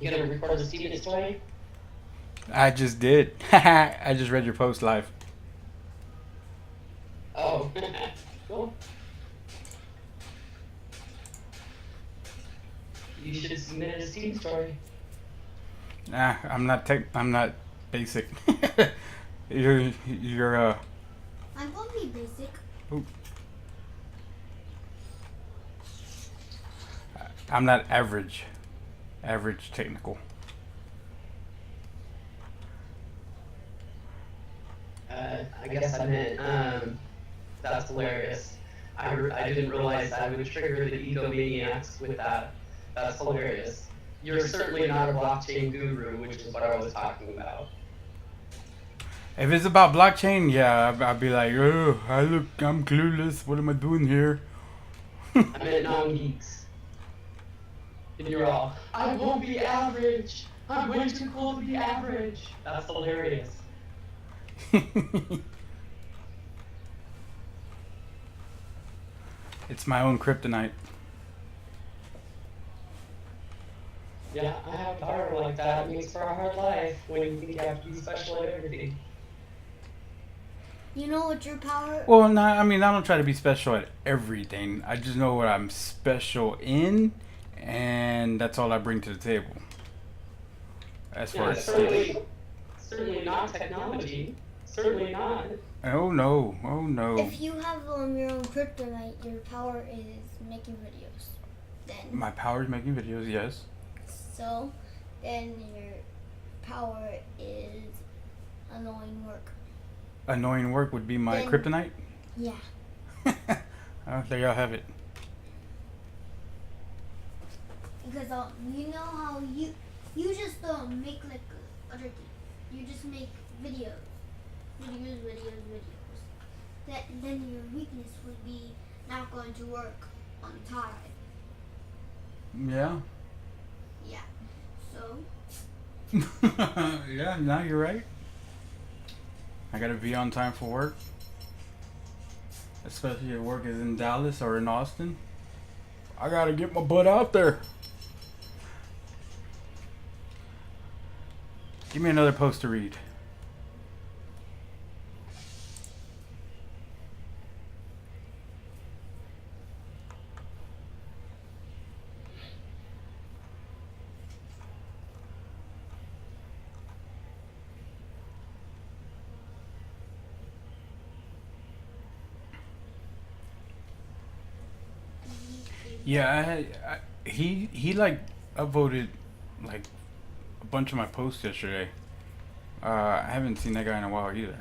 You gonna record the Steemit story? I just did. I just read your post live. Oh, cool. You should submit a Steem story. Nah, I'm not basic. you're I'm gonna be basic. Ooh. I'm not average. Average technical. I guess I meant, that's hilarious. I didn't realize I would trigger the egomaniacs with that. That's hilarious. You're certainly not a blockchain guru, which is what I was talking about. If it's about blockchain, yeah, I'll be like, oh, I'm clueless. What am I doing here? I meant non-geeks. And you're all, I won't be average. I'm way too cool to be average. That's hilarious. It's my own kryptonite. Yeah, I have a daughter like that. It makes for a hard life when you think you have to be special at everything. You know what your power? Well, no, I mean, I don't try to be special at everything. I just know what I'm special in, and that's all I bring to the table. As far as certainly not technology. Certainly not. Oh no, oh no. If you have your own kryptonite, your power is making videos. Then. My power is making videos, yes. So, then your power is annoying work. Annoying work would be my kryptonite? Yeah. Oh, there y'all have it. Because you know how you just make like other things. You just make videos. Then your weakness would be not going to work on time. Yeah. Yeah. So. Yeah, now you're right. I gotta be on time for work. Especially if work is in Dallas or in Austin. I gotta get my butt out there. Give me another post to read. Yeah, he like upvoted like a bunch of my posts yesterday. I haven't seen that guy in a while either.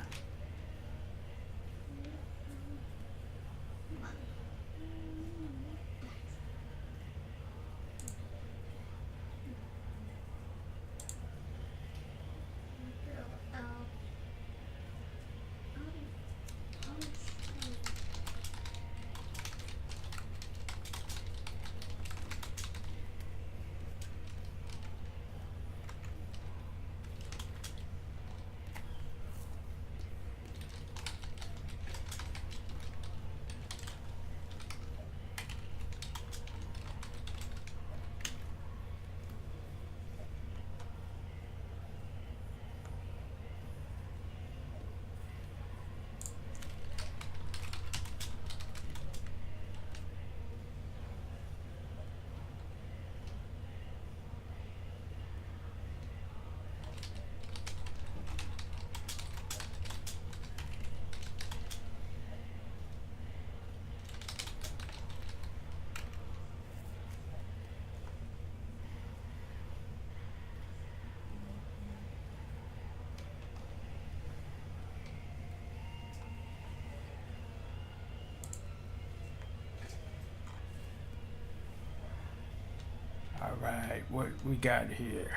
right, what we got here?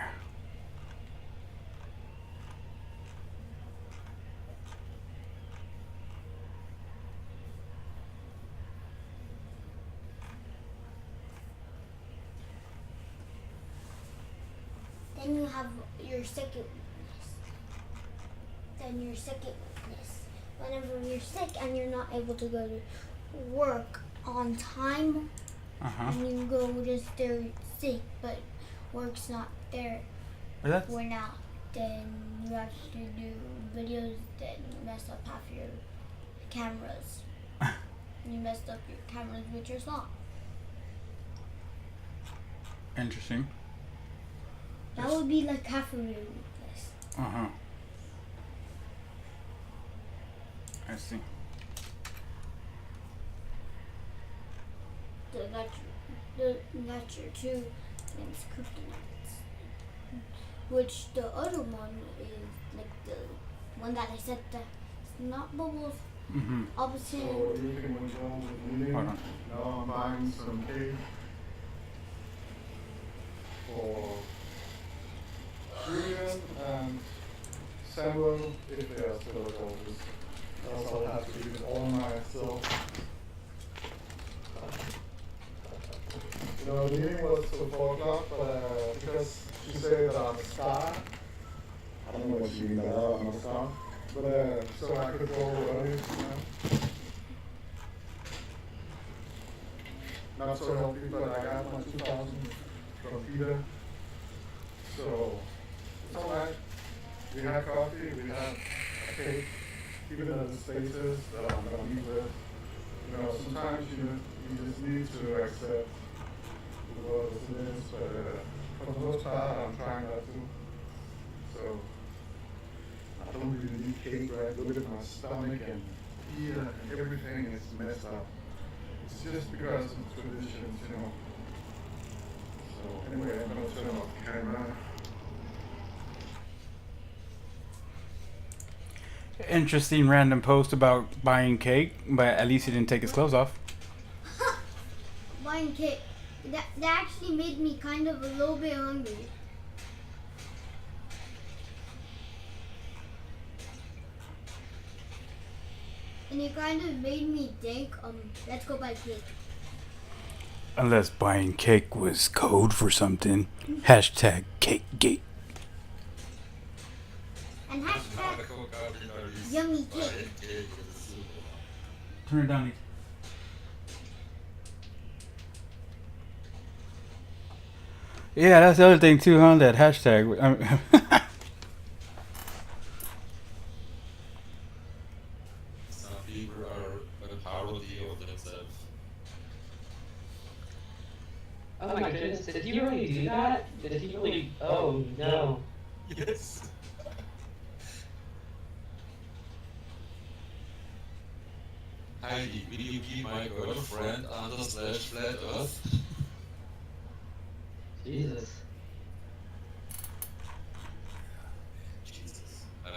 Then you have your second weakness. Then your second weakness. Whenever you're sick and you're not able to go to work on time, and you go just there sick, but work's not there for now, then you have to do videos that mess up half your cameras. You messed up your cameras with your song. Interesting. That would be like half of your weakness. I see. So that's your two names, kryptonites. Which the other one is like the one that I said that it's not bubbles. Opposite. So what do you think went wrong with me? Hold on. Now I'm buying some cake for Julian and Samuel if they are still adults. Else I'll have to eat it all myself. You know, the meeting was till 4 o'clock, but because she said that I'm a star, I don't know what she means by that, I'm a star, but so I could go early, you know. Not so healthy, but I got my 2,000 from Peter, so it's alright. We had coffee, we had a cake, even in the spaces that I'm gonna meet with. You know, sometimes you just need to accept the world as it is, but for the most part, I'm trying not to. So, I don't really need cake, right? Look at my stomach and here, everything is messed up. It's just because of traditions, you know. So, anyway, I'm gonna turn off the camera. Interesting random post about buying cake, but at least he didn't take his clothes off. Buying cake. That actually made me kind of a little bit hungry. And it kind of made me think, let's go buy cake. Unless buying cake was code for something. Hashtag CakeGate. And hashtag yummy cake. Turn it down. Yeah, that's the other thing too, huh? That hashtag. Some people are a parody of themselves. Oh my goodness, did he really do that? Did he really? Oh no. Yes. Heidi, will you be my girlfriend under slash flat earth? Jesus. Jesus. I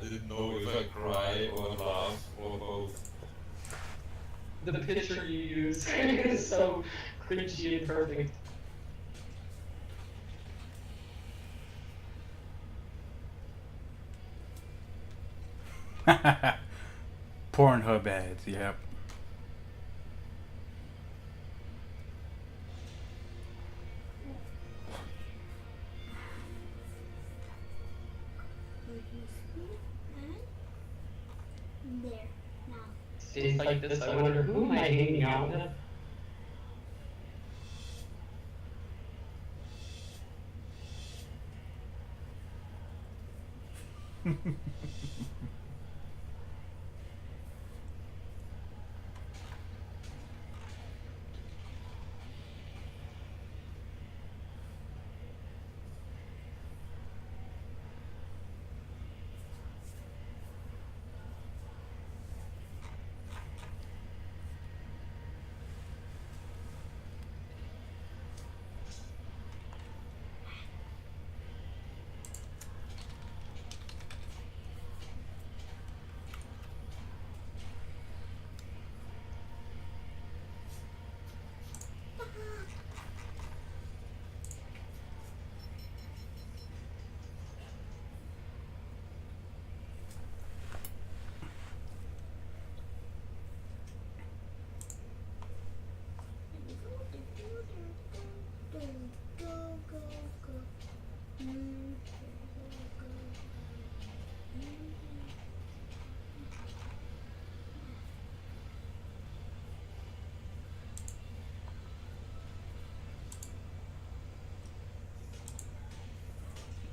didn't know if I cry or laugh or both. The picture you use is so cringy and perfect. Pornhub ads, yep. There, now. Days like this, I wonder who am I hanging out with?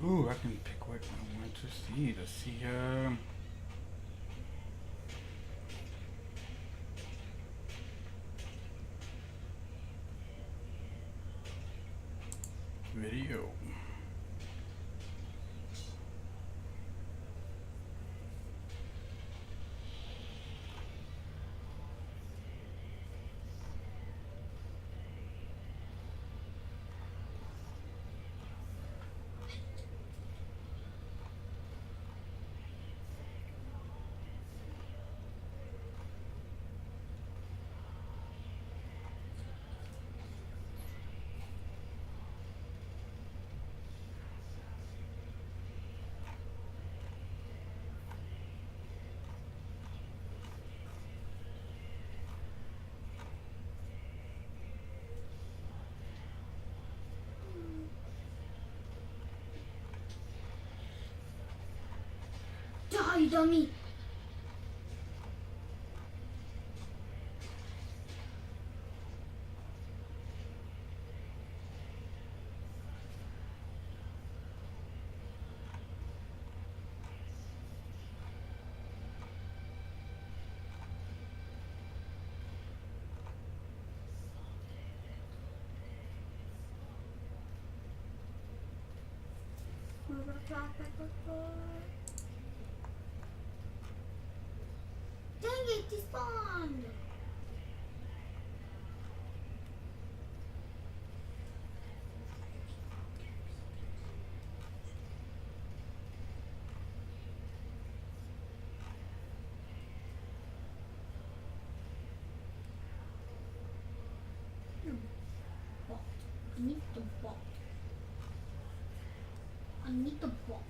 Ooh, I can pick what I want to see. Let's see. Video. Die, dummy! Dang it, despawned! I need the ball. I need the ball.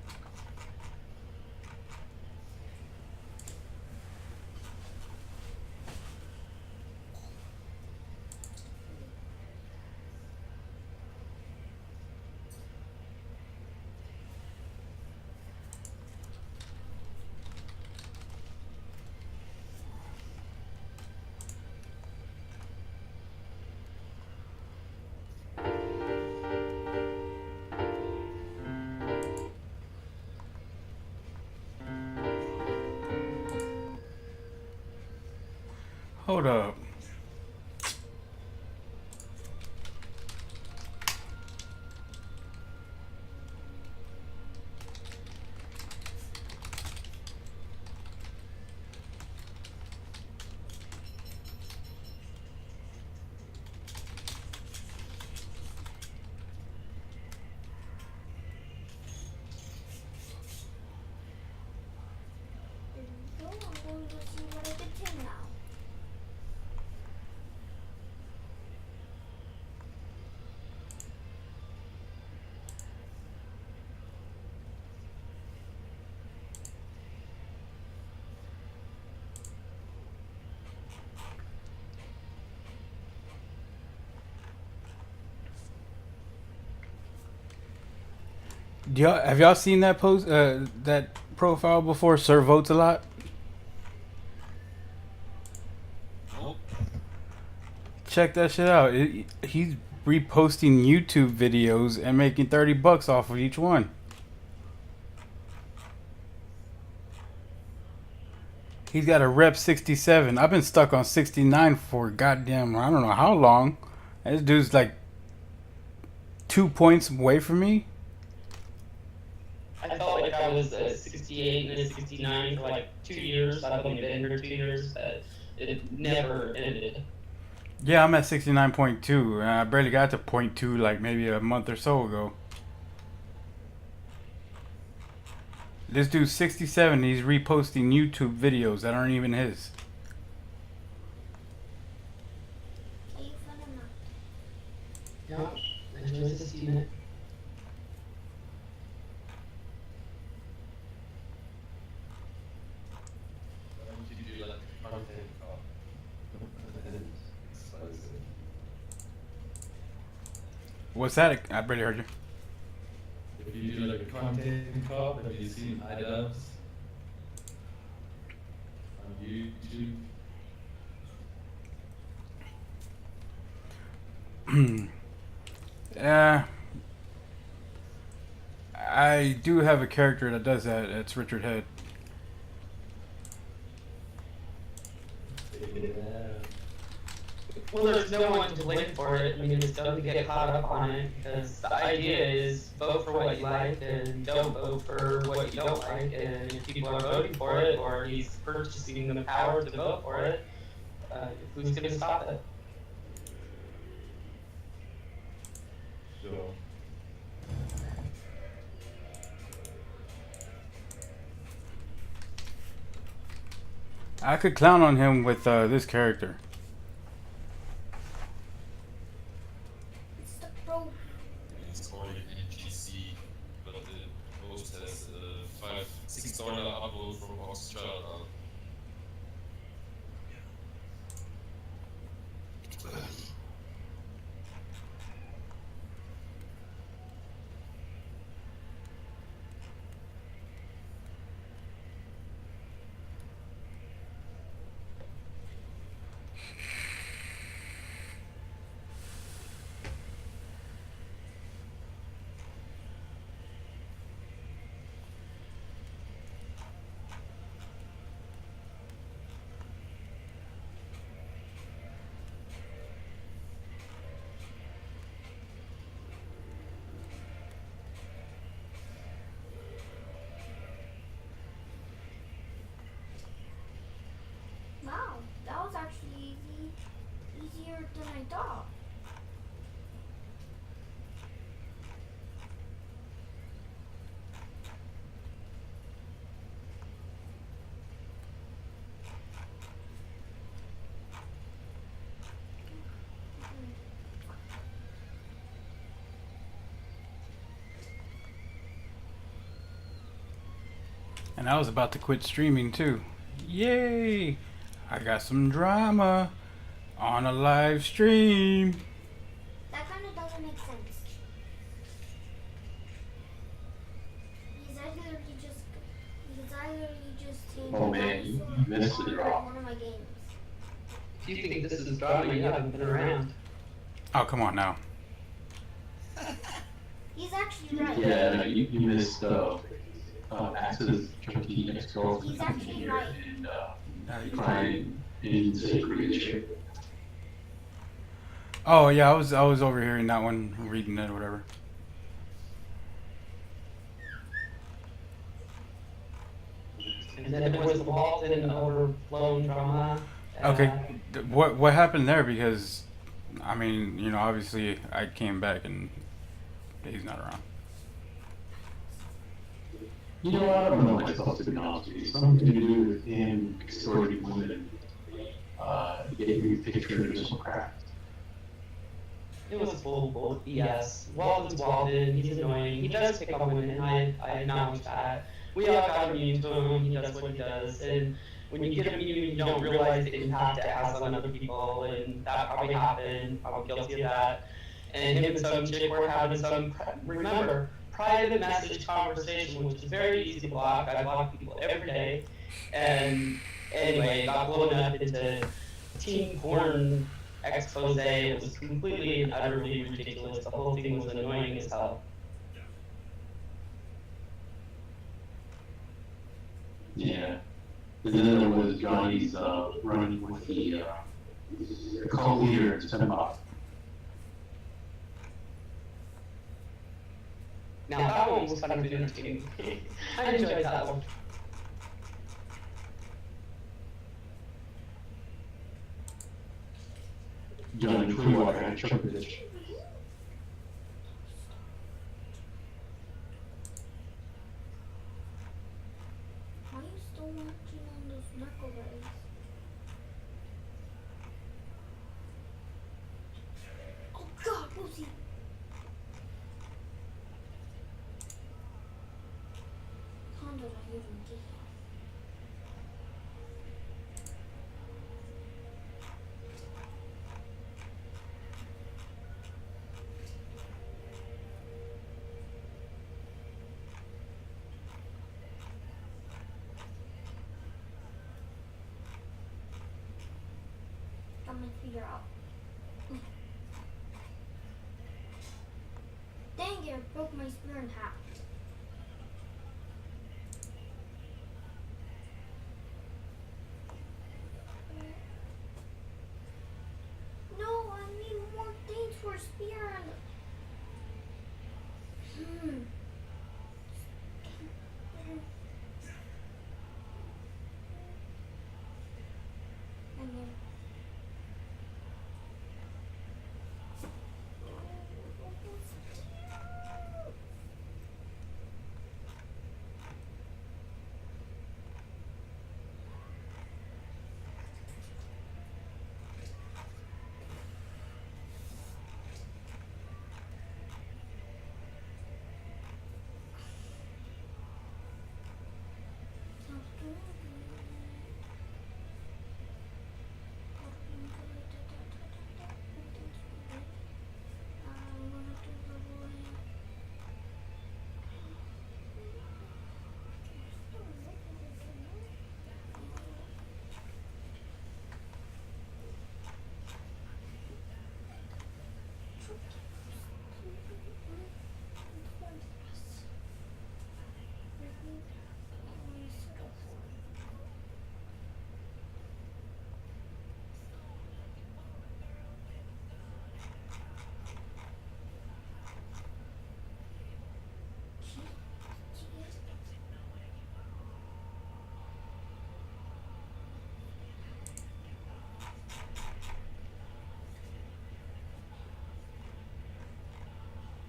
Hold up. I'm going to see what I can do now. Have y'all seen that post, that profile before? SirVotesAlot. Nope. Check that shit out. He's reposting YouTube videos and making $30 off of each one. He's got a rep 67. I've been stuck on 69 for goddamn I don't know how long. This dude's like 2 points away from me. I felt like I was 68 and then 69 for like 2 years. I've only been here 2 years, but it never ended. Yeah, I'm at 69.2. I barely got to 0.2 like maybe a month or so ago. This dude's 67. He's reposting YouTube videos that aren't even his. Are you fun or not? Yeah, enjoy the Steemit. What's that? I barely heard you. If you do like a content cop, have you seen iDubbbz on YouTube? I do have a character that does that. It's Richard Head. Well, there's no one to blame for it. I mean, it's dumb to get caught up on it because the idea is vote for what you like and don't vote for what you don't like. And if people are voting for it or he's purchasing the power to vote for it, who's going to stop it? So, I could clown on him with this character. It's the pro. It's called an NPC, but the host has $5-6 upload from Oxford. Wow, that was actually easier than I thought. And I was about to quit streaming too. Yay! I got some drama on a live stream. That kind of doesn't make sense. Because I literally just changed Oh man, you missed the drop. one of my games. If you think this is drama, you haven't been around. Oh, come on now. He's actually right. Yeah, no, you missed Axe's chunky ex-girlfriend He's actually here right. and crying in sacred shit. Oh yeah, I was overhearing that one, reading it or whatever. And then it was involved in overblown drama. Okay, what happened there? Because, I mean, you know, obviously I came back and he's not around. You know, I don't know myself, to be honest with you. Something to do with him extorting women, getting pictures or some crap. It was full BS. Walden's Walden, he's annoying. He does pick on women, I acknowledge that. We all got immune to him, he does what he does. And when you get immune, you don't realize the impact it has on other people, and that probably happened. I'm guilty of that. And him and some chick were having some, remember, private message conversation, which is very easy to block. I block people every day. And anyway, it got blown up into teen porn expose. It was completely and utterly ridiculous. The whole thing was annoying as hell. Yeah. And then there was Johnny's running with the cult leader in Steemit. Now that one was kind of entertaining. I enjoyed that one. Johnny Clearwater had trumpet. Why are you still watching on those knuckleheads? Oh God, Lucy! How did I even get here? I'm gonna figure out. Dang it, I broke my spear in half. spear. And then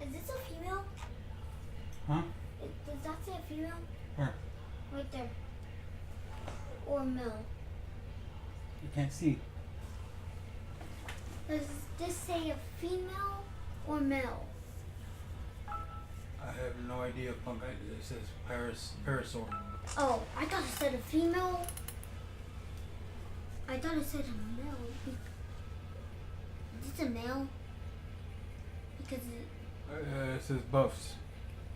is this a female? Huh? Does that say a female? Where? Right there. Or male? You can't see. Does this say a female or male? I have no idea, Punk. It says Parasaur. Oh, I thought it said a female. I thought it said a male. Is this a male? Because It says buffs.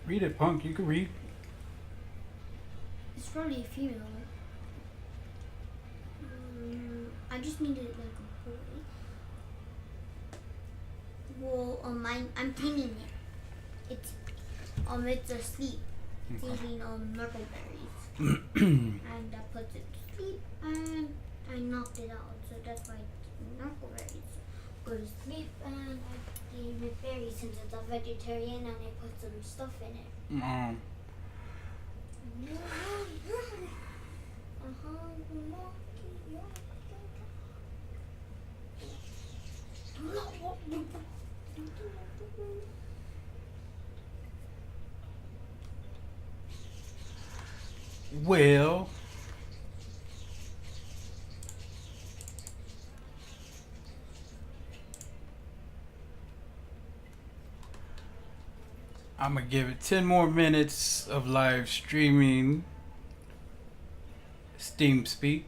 Read it, Punk. You can read. it's probably a female. I just needed like a boy. Well, I'm taming it. It's asleep. It's eating myrtleberries. And that puts it to sleep, and I knocked it out. So that's why it's myrtleberries go to sleep, and I gave it berries since it's a vegetarian, and I put some stuff in it. Well, I'm gonna give it 10 more minutes of live streaming Steem Speak.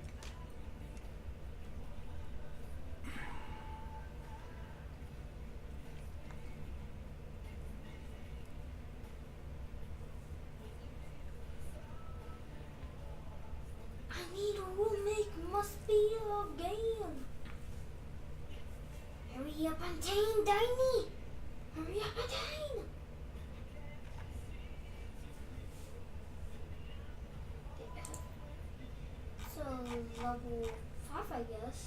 I need a roommate, must be a game. Hurry up and tame, Tiny. Hurry up and tame. So, level 5, I guess.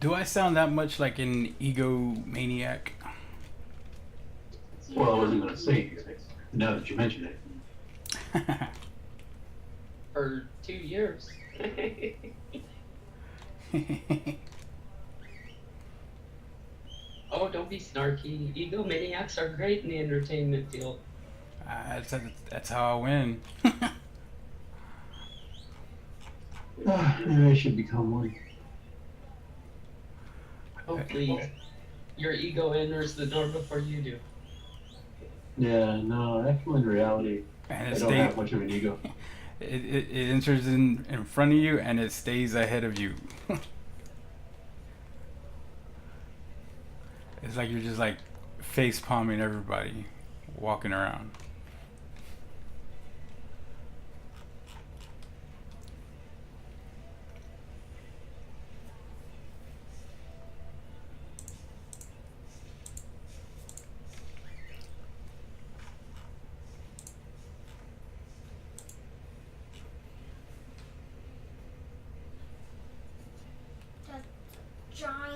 Do I sound that much like an egomaniac? Well, I wasn't going to say anything. Now that you mention it. For 2 years. Oh, don't be snarky. Egomaniacs are great in the entertainment field. That's how I win. Maybe I should become one. Hopefully, your ego enters the door before you do. Yeah, no, actually in reality, And I it don't have stays. much of an ego. It enters in front of you and it stays ahead of you. It's like you're just like face palming everybody walking around.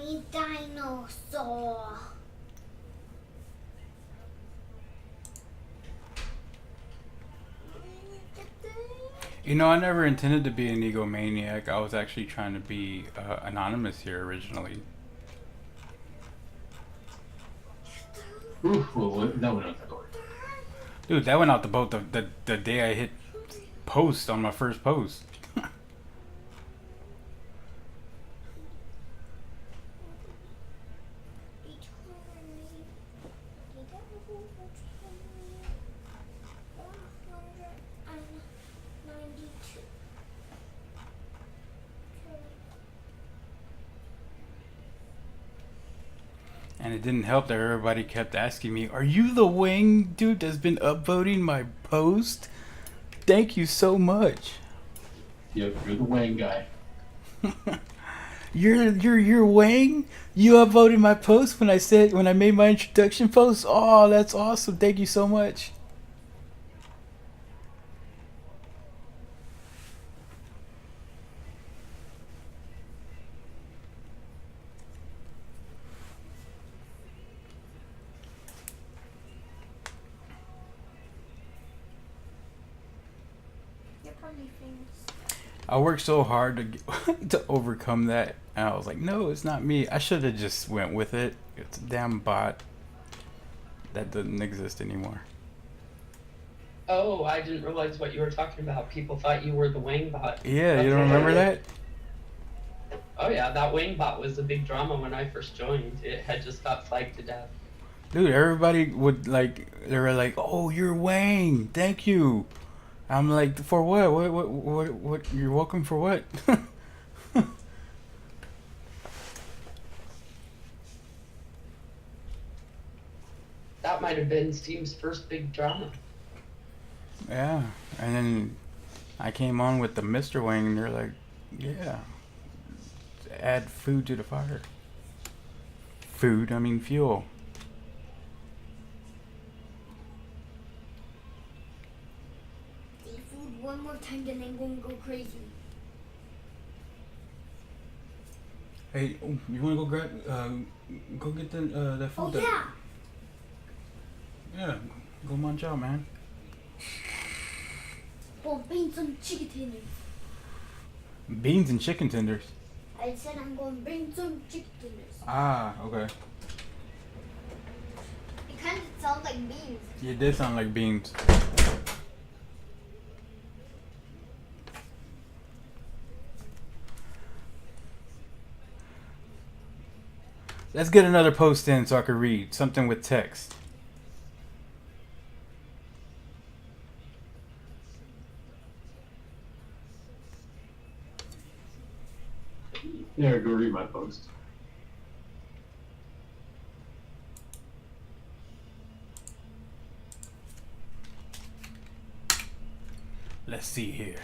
tiny dinosaur. You know, I never intended to be an egomaniac. I was actually trying to be anonymous here originally. Oof, well, that went out the door. Dude, that went out the boat the day I hit post on my first post. And it didn't help that everybody kept asking me, "Are you the Wang dude that's been upvoting my post? Thank you so much." Yep, you're the Wang guy. You're Wang? You upvoted my post when I made my introduction post? Oh, that's awesome. Thank you so much. I worked so hard to to overcome that, and I was like, no, it's not me. I should have just went with it. It's a damn bot that doesn't exist anymore. Oh, I didn't realize what you were talking about. People thought you were the Wang bot. Yeah, you don't remember that? Oh yeah, that Wang bot was a big drama when I first joined. It had just got flagged to death. Dude, everybody would they were like, oh, you're Wang. Thank you. I'm like, for what? What? You're welcome for what? That might have been Steam's first big drama. Yeah, and then I came on with the MrWang, and they're like, yeah, add food to the fire. Food, I mean fuel. One more time, then I'm gonna go crazy. Hey, you wanna go grab, go get that food? Oh yeah. Yeah, go munch out, man. Well, beans and chicken tenders. Beans and chicken tenders. I said I'm going to bring some chicken tenders. Ah, okay. It kind of sounds like beans. It did sound like beans. Let's get another post in so I can read something with text. Yeah, go read my post. Let's see here.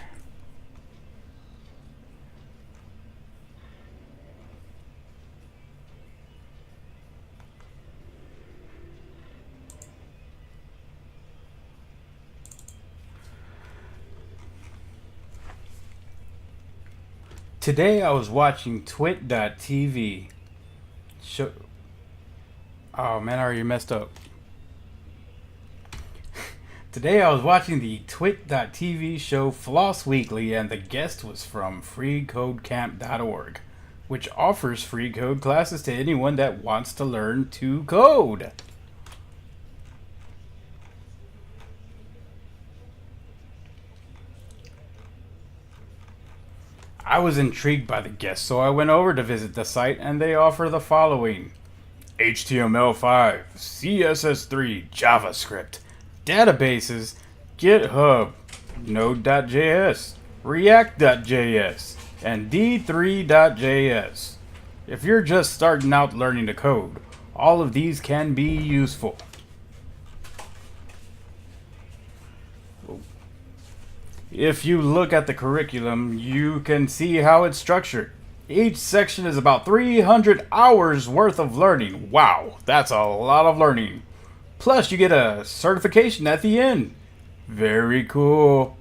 Today I was watching twit.tv. Oh man, I already messed up. Today I was watching the twit.tv show Floss Weekly, and the guest was from freecodecamp.org, which offers free code classes to anyone that wants to learn to code. I was intrigued by the guest, so I went over to visit the site, and they offer the following: HTML5, CSS3, JavaScript, databases, GitHub, Node.js, React.js, and D3.js. If you're just starting out learning to code, all of these can be useful. If you look at the curriculum, you can see how it's structured. Each section is about 300 hours worth of learning. Wow, that's a lot of learning. Plus, you get a certification at the end. Very cool.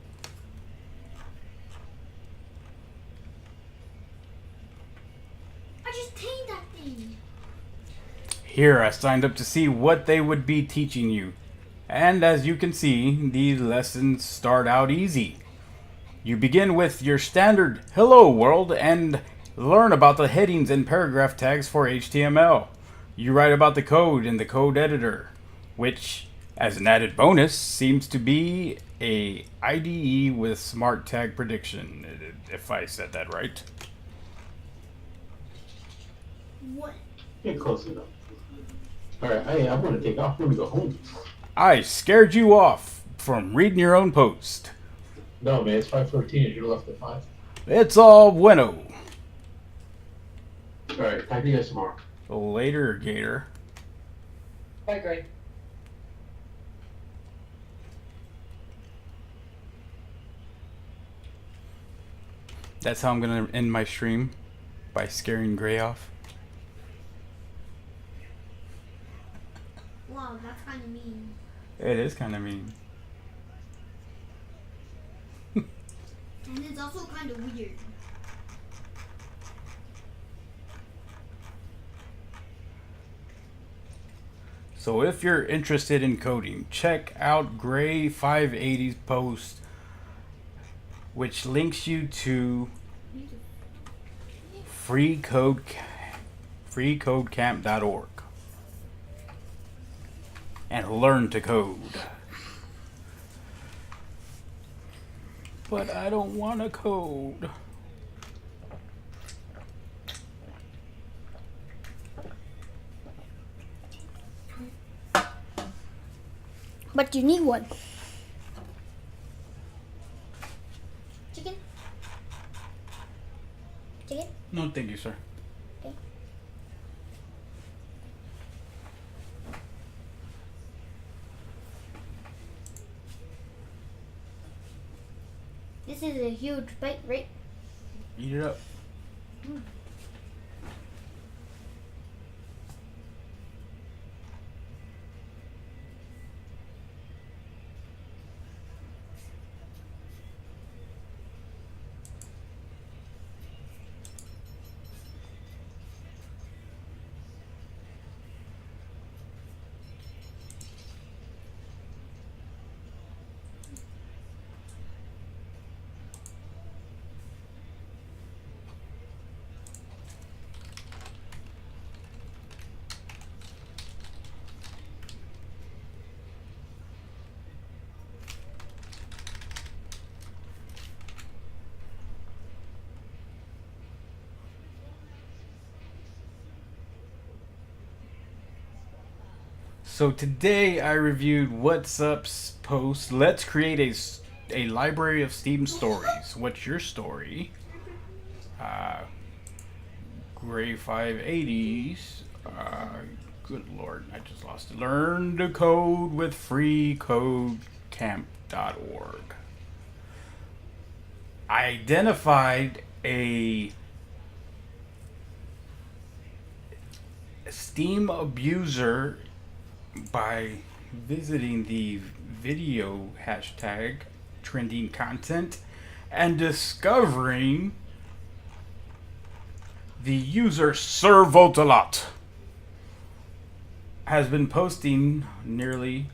I just tamed that thing. Here I signed up to see what they would be teaching you. And as you can see, the lessons start out easy. You begin with your standard hello world and learn about the headings and paragraph tags for HTML. You write about the code in the code editor, which, as an added bonus, seems to be a IDE with smart tag prediction, if I said that right. What? Get close enough. Alright, I want to take off. I want to go home. I scared you off from reading your own post. No, man, it's 5:14 and you're left at 5. It's all bueno. Alright, talk to you guys tomorrow. Later, Gator. Bye, Greg. That's how I'm gonna end my stream, by scaring Gray off. Wow, that's kind of mean. It is kind of mean. And it's also kind of weird. So if you're interested in coding, check out Gray 580's post, which links you to freecodecamp.org and learn to code. But I don't want to code. But you need one. Chicken? Chicken? No, thank you, sir. Okay. This is a huge bite, right? Eat it up. So today I reviewed What's Up's post. Let's create a library of Steam stories. What's your story? Gray 580s. Good lord, I just lost it. Learn to code with freecodecamp.org. I identified a Steam abuser by visiting the video hashtag trending content and discovering the user SirVotesAlot has been posting nearly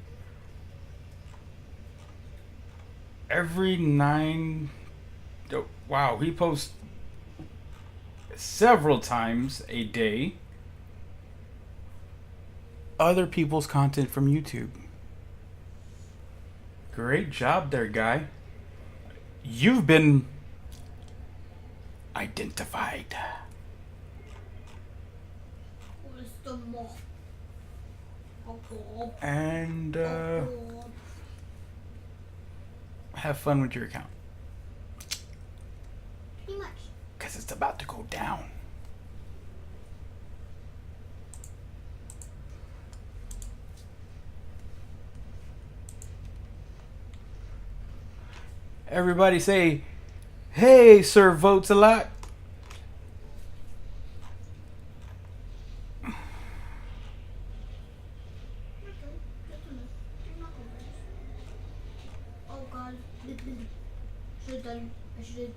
every 9. Wow, he posts several times a day other people's content from YouTube. Great job there, guy. You've been identified. And have fun with your account. Pretty much. Because it's about to go down. Everybody say, hey, SirVotesAlot. Oh god. I should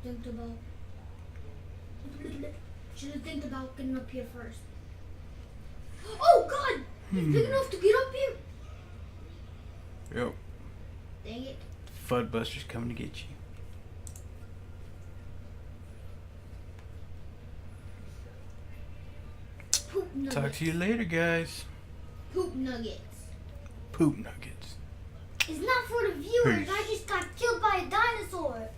have think about getting up here first. Oh God! He's big enough to get up here. Yep. Dang it. Fudbuster's coming to get you. Poop nuggets. Talk to you later, guys. Poop nuggets. Poop nuggets. It's not for the viewers. Peace. I just got killed by a dinosaur.